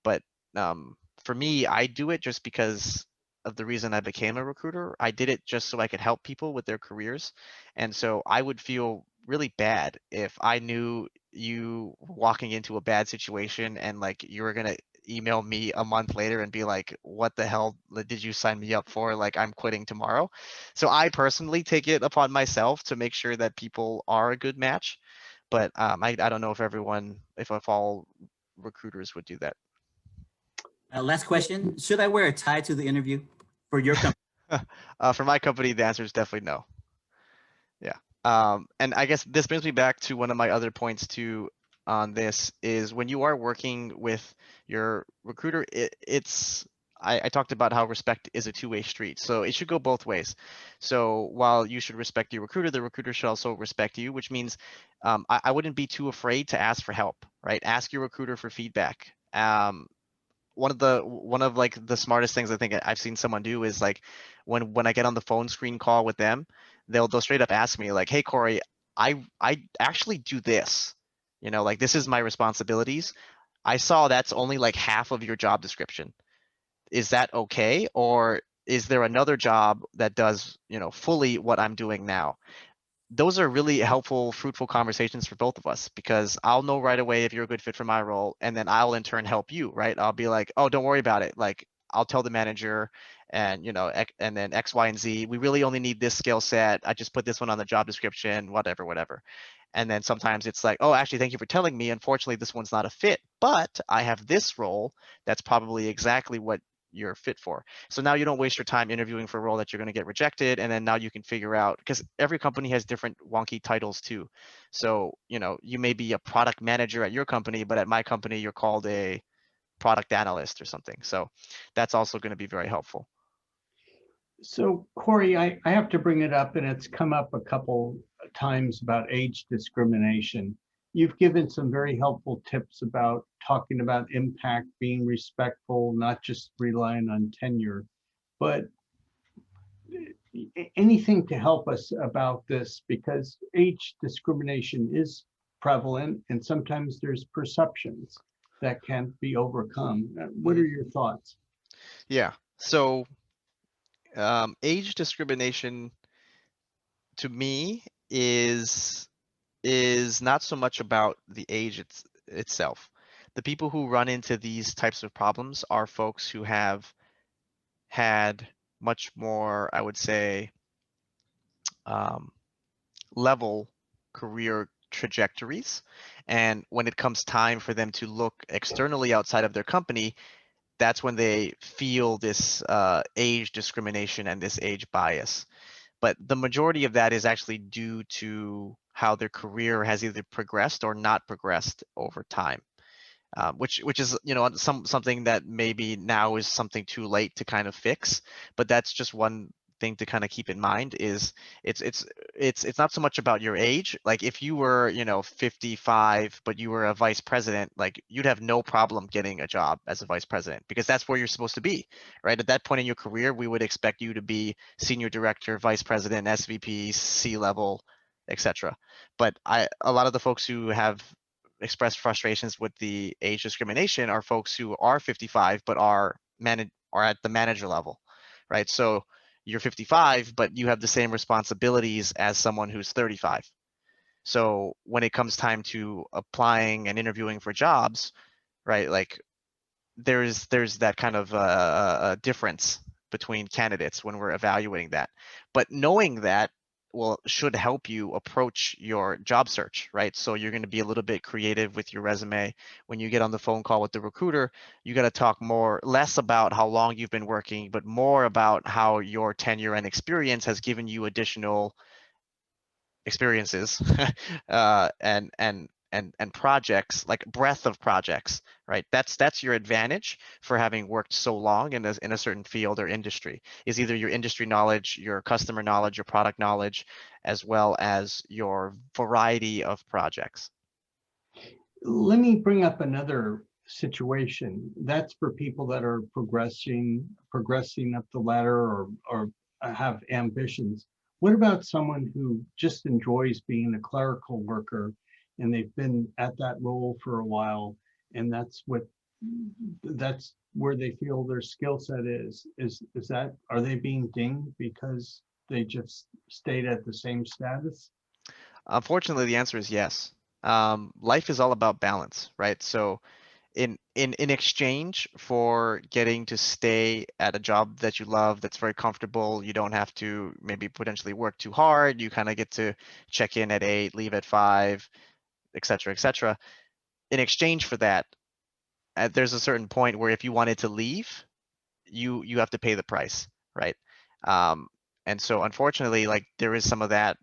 But for me, I do it just because of the reason I became a recruiter. I did it just so I could help people with their careers. And so I would feel really bad if I knew you walking into a bad situation and like you were gonna email me a month later and be like, what the hell did you sign me up for? Like, I'm quitting tomorrow. So I personally take it upon myself to make sure that people are a good match. But I don't know if everyone, if all recruiters would do that. Last question. Should I wear a tie to the interview for your company? For my company, the answer is definitely no. Yeah. And I guess this brings me back to one of my other points too on this is when you are working with your recruiter, I talked about how respect is a two-way street. So it should go both ways. So while you should respect your recruiter, the recruiter should also respect you, which means I wouldn't be too afraid to ask for help, right? Ask your recruiter for feedback. One of like the smartest things I think I've seen someone do is like when I get on the phone screen call with them, they'll straight up ask me like, "Hey Corey, I actually do this. You know, like this is my responsibilities. I saw that's only like half of your job description. Is that okay? Or is there another job that does, you know, fully what I'm doing now?" Those are really helpful, fruitful conversations for both of us, because I'll know right away if you're a good fit for my role, and then I'll in turn help you, right? I'll be like, oh, don't worry about it. Like, I'll tell the manager, and you know, and then X, Y, and Z. We really only need this skill set. I just put this one on the job description, whatever. And then sometimes it's like, oh, actually, thank you for telling me. Unfortunately, this one's not a fit, but I have this role that's probably exactly what you're fit for. So now you don't waste your time interviewing for a role that you're going to get rejected. And then now you can figure out, because every company has different wonky titles too. So, you know, you may be a product manager at your company, but at my company, you're called a product analyst or something. So that's also going to be very helpful. So Corey, I have to bring it up, and it's come up a couple times about age discrimination. You've given some very helpful tips about talking about impact, being respectful, not just relying on tenure, but anything to help us about this, because age discrimination is prevalent and sometimes there's perceptions that can't be overcome. What are your thoughts? Yeah. So age discrimination to me is not so much about the age itself. The people who run into these types of problems are folks who have had much more, I would say, um, level career trajectories. And when it comes time for them to look externally outside of their company, that's when they feel this age discrimination and this age bias. But the majority of that is actually due to how their career has either progressed or not progressed over time. Which is, you know, something that maybe now is something too late to kind of fix, but that's just one thing to kind of keep in mind is it's not so much about your age. Like if you were, you know, 55 but you were a vice president, like you'd have no problem getting a job as a vice president, because that's where you're supposed to be, right? At that point in your career, we would expect you to be senior director, vice president, SVP, C-level, etc. But a lot of the folks who have express frustrations with the age discrimination are folks who are 55 but are at the manager level, right? So you're 55 but you have the same responsibilities as someone who's 35. So when it comes time to applying and interviewing for jobs, right, like there's that kind of a difference between candidates when we're evaluating that. But knowing that, should help you approach your job search, right? So you're going to be a little bit creative with your resume. When you get on the phone call with the recruiter, you got to talk less about how long you've been working, but more about how your tenure and experience has given you additional experiences and projects, like breadth of projects, right? That's your advantage for having worked so long in a certain field or industry, is either your industry knowledge, your customer knowledge, your product knowledge, as well as your variety of projects. Let me bring up another situation. That's for people that are progressing up the ladder or have ambitions. What about someone who just enjoys being a clerical worker and they've been at that role for a while, and that's where they feel their skill set is that, are they being dinged because they just stayed at the same status? Unfortunately, the answer is yes. Life is all about balance, right? So in exchange for getting to stay at a job that you love, that's very comfortable, you don't have to maybe potentially work too hard, you kind of get to check in at 8, leave at 5, etc., etc. In exchange for that, there's a certain point where if you wanted to leave, you have to pay the price, right? Um, and so unfortunately, like, there is some of that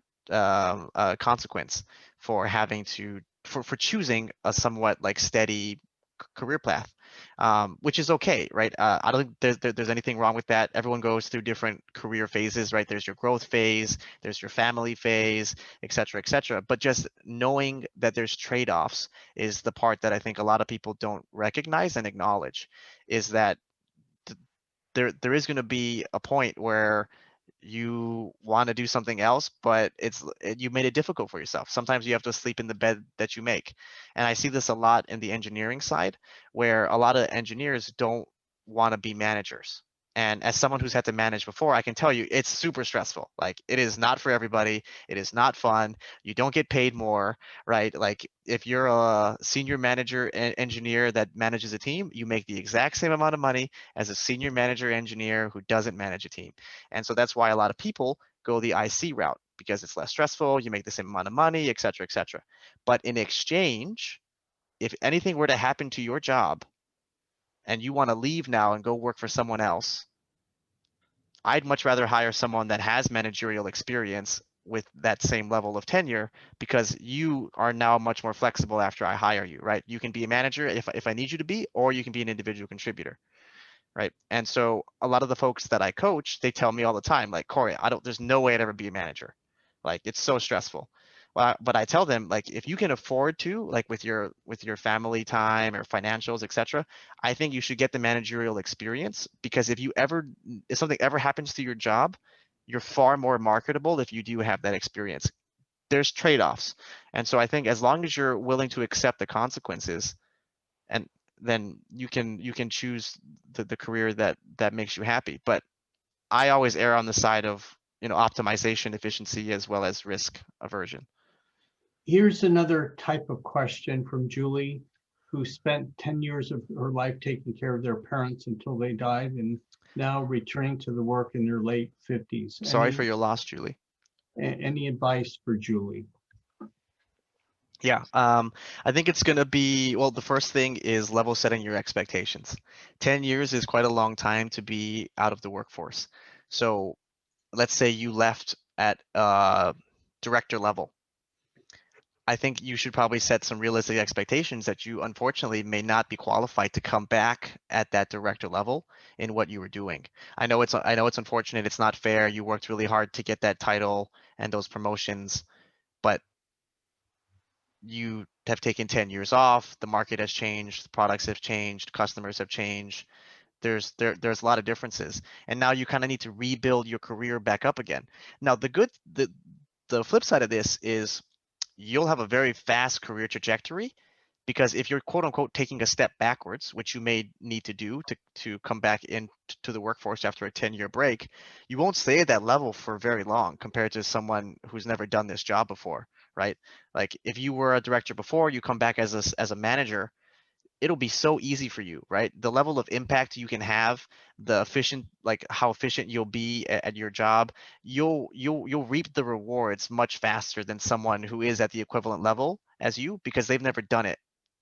consequence for having to for choosing a somewhat like steady career path, which is okay, right? I don't think there's anything wrong with that. Everyone goes through different career phases, right? There's your growth phase, there's your family phase, et cetera, et cetera. But just knowing that there's trade-offs is the part that I think a lot of people don't recognize and acknowledge, is that there is going to be a point where you want to do something else, but you made it difficult for yourself. Sometimes you have to sleep in the bed that you make. And I see this a lot in the engineering side, where a lot of engineers don't want to be managers. And as someone who's had to manage before, I can tell you it's super stressful. Like, it is not for everybody. It is not fun. You don't get paid more, right? Like, if you're a senior manager engineer that manages a team, you make the exact same amount of money as a senior manager engineer who doesn't manage a team. And so that's why a lot of people go the IC route, because it's less stressful, you make the same amount of money, et cetera, et cetera. But in exchange, if anything were to happen to your job and you want to leave now and go work for someone else, I'd much rather hire someone that has managerial experience with that same level of tenure, because you are now much more flexible after I hire you, right? You can be a manager if I need you to be, or you can be an individual contributor, right? And so a lot of the folks that I coach, they tell me all the time, like, Corey, there's no way I'd ever be a manager. Like, it's so stressful. But I tell them, like, if you can afford to, like, with your family time or financials, etc., I think you should get the managerial experience, because if something ever happens to your job, you're far more marketable if you do have that experience. There's trade-offs. And so I think as long as you're willing to accept the consequences, and then you can choose the career that makes you happy. But I always err on the side of, optimization, efficiency, as well as risk aversion. Here's another type of question from Julie, who spent 10 years of her life taking care of their parents until they died, and now returning to the work in their late 50s. Sorry for your loss, Julie. Any advice for Julie? Yeah, I think it's going to be, well, the first thing is level setting your expectations. 10 years is quite a long time to be out of the workforce. So let's say you left at director level. I think you should probably set some realistic expectations that you unfortunately may not be qualified to come back at that director level in what you were doing. I know it's unfortunate, it's not fair. You worked really hard to get that title and those promotions, but you have taken 10 years off, the market has changed, the products have changed, customers have changed. There's a lot of differences. And now you kind of need to rebuild your career back up again. Now, the flip side of this is you'll have a very fast career trajectory, because if you're quote unquote taking a step backwards, which you may need to do to come back into the workforce after a 10-year break, you won't stay at that level for very long compared to someone who's never done this job before, right? Like, if you were a director before, you come back as a manager, it'll be so easy for you, right? The level of impact you can have, the efficient, like how efficient you'll be at your job, you'll reap the rewards much faster than someone who is at the equivalent level as you, because they've never done it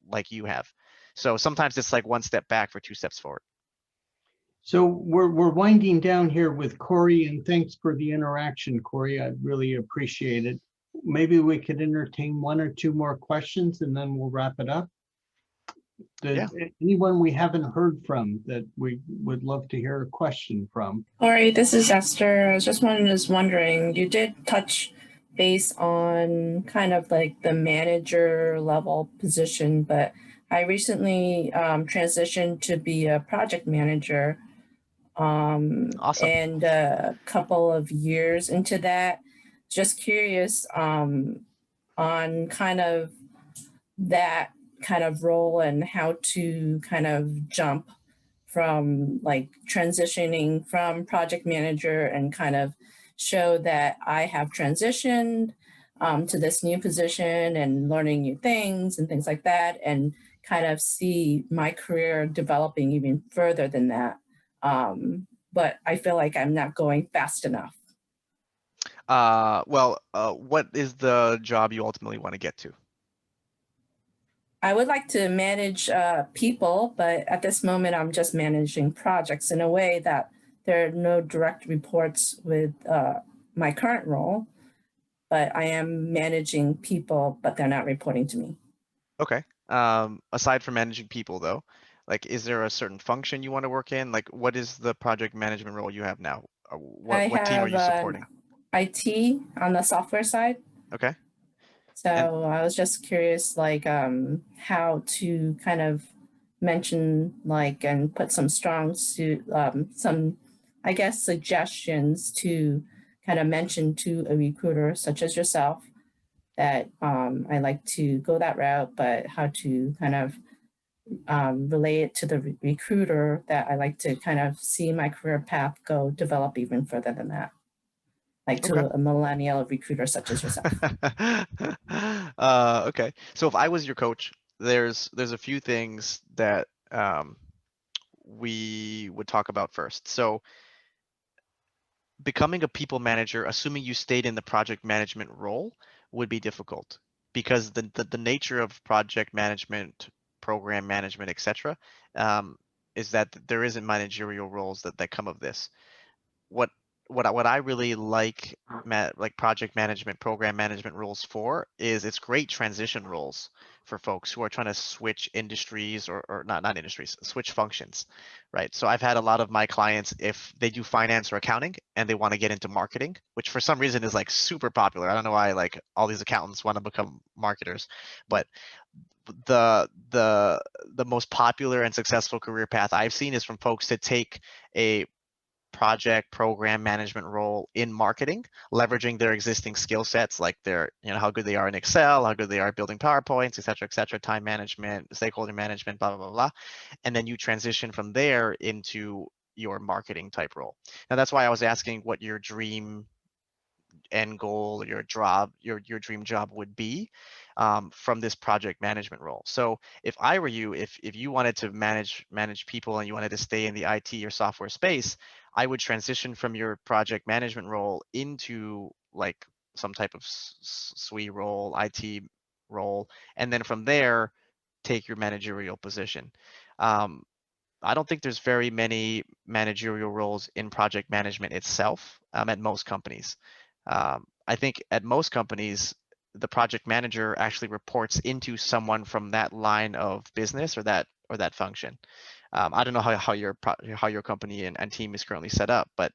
like you have. So sometimes it's like one step back for two steps forward. So we're winding down here with Corey, and thanks for the interaction, Corey. I really appreciate it. Maybe we could entertain one or two more questions and then we'll wrap it up. Anyone we haven't heard from that we would love to hear a question from? Corey, this is Esther. I was just wondering, you did touch base on kind of like the manager level position, but I recently transitioned to be a project manager. Awesome. And a couple of years into that, just curious on kind of that kind of role and how to kind of jump from like transitioning from project manager and kind of show that I have transitioned to this new position and learning new things and things like that, and kind of see my career developing even further than that. But I feel like I'm not going fast enough. What is the job you ultimately want to get to? I would like to manage people, but at this moment, I'm just managing projects in a way that there are no direct reports with my current role, but I am managing people, but they're not reporting to me. Okay. Aside from managing people though, like, is there a certain function you want to work in? Like, what is the project management role you have now? What team are you supporting? IT on the software side. Okay. So I was just curious, like, how to kind of mention, like, and put some some, I guess, suggestions to kind of mention to a recruiter such as yourself that I like to go that route, but how to kind of relay it to the recruiter that I like to kind of see my career path go develop even further than that, like to Okay. a millennial recruiter such as yourself. Okay. So if I was your coach, there's a few things that we would talk about first. So becoming a people manager, assuming you stayed in the project management role, would be difficult because the nature of project management, program management, etc., is that there isn't managerial roles that come of this. What I really like project management, program management roles for is it's great transition roles for folks who are trying to switch industries or not industries, switch functions, right? So I've had a lot of my clients, if they do finance or accounting and they want to get into marketing, which for some reason is like super popular. I don't know why like all these accountants want to become marketers, but the most popular and successful career path I've seen is from folks to take a project program management role in marketing, leveraging their existing skill sets, like their, how good they are in Excel, how good they are at building PowerPoints, et cetera, time management, stakeholder management, blah, blah, blah, blah. And then you transition from there into your marketing type role. Now, that's why I was asking what your dream end goal, your dream job would be from this project management role. So if I were you, if you wanted to manage people and you wanted to stay in the IT or software space, I would transition from your project management role into like some type of SWE role, IT role, and then from there take your managerial position. I don't think there's very many managerial roles in project management itself at most companies. I think at most companies, the project manager actually reports into someone from that line of business or that function. I don't know how your company and team is currently set up, but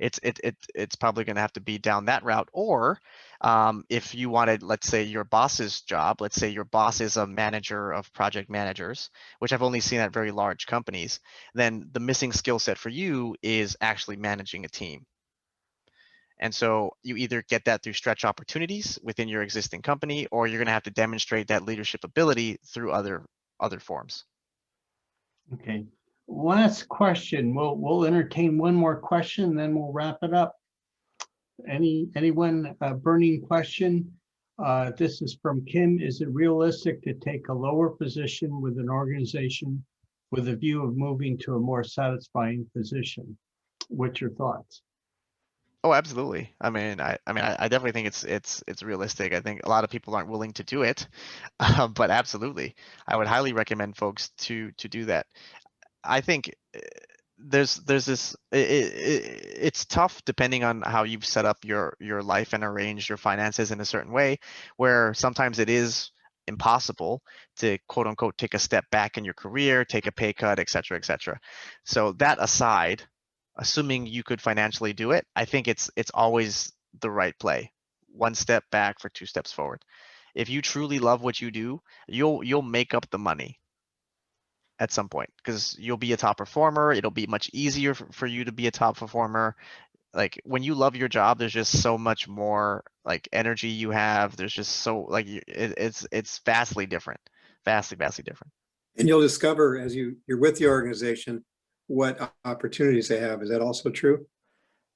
it's probably going to have to be down that route. Or if you wanted, let's say your boss's job, let's say your boss is a manager of project managers, which I've only seen at very large companies, then the missing skill set for you is actually managing a team. And so you either get that through stretch opportunities within your existing company, or you're going to have to demonstrate that leadership ability through other forms. Okay. Last question. We'll entertain one more question, then we'll wrap it up. Anyone burning question? This is from Kim. Is it realistic to take a lower position with an organization with a view of moving to a more satisfying position? What's your thoughts? Oh, absolutely. I definitely think it's realistic. I think a lot of people aren't willing to do it, but absolutely, I would highly recommend folks to do that. I think there's this it's tough depending on how you've set up your life and arranged your finances in a certain way, where sometimes it is impossible to quote unquote take a step back in your career, take a pay cut, et cetera, et cetera. So that aside, assuming you could financially do it, I think it's always the right play. One step back for two steps forward. If you truly love what you do, you'll make up the money at some point because you'll be a top performer. It'll be much easier for you to be a top performer. Like when you love your job, there's just so much more like energy you have. There's just so like it's vastly different, vastly different. And you'll discover as you're with the organization what opportunities they have. Is that also true?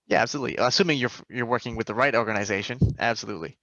Yeah, absolutely. Assuming you're working with the right organization, absolutely.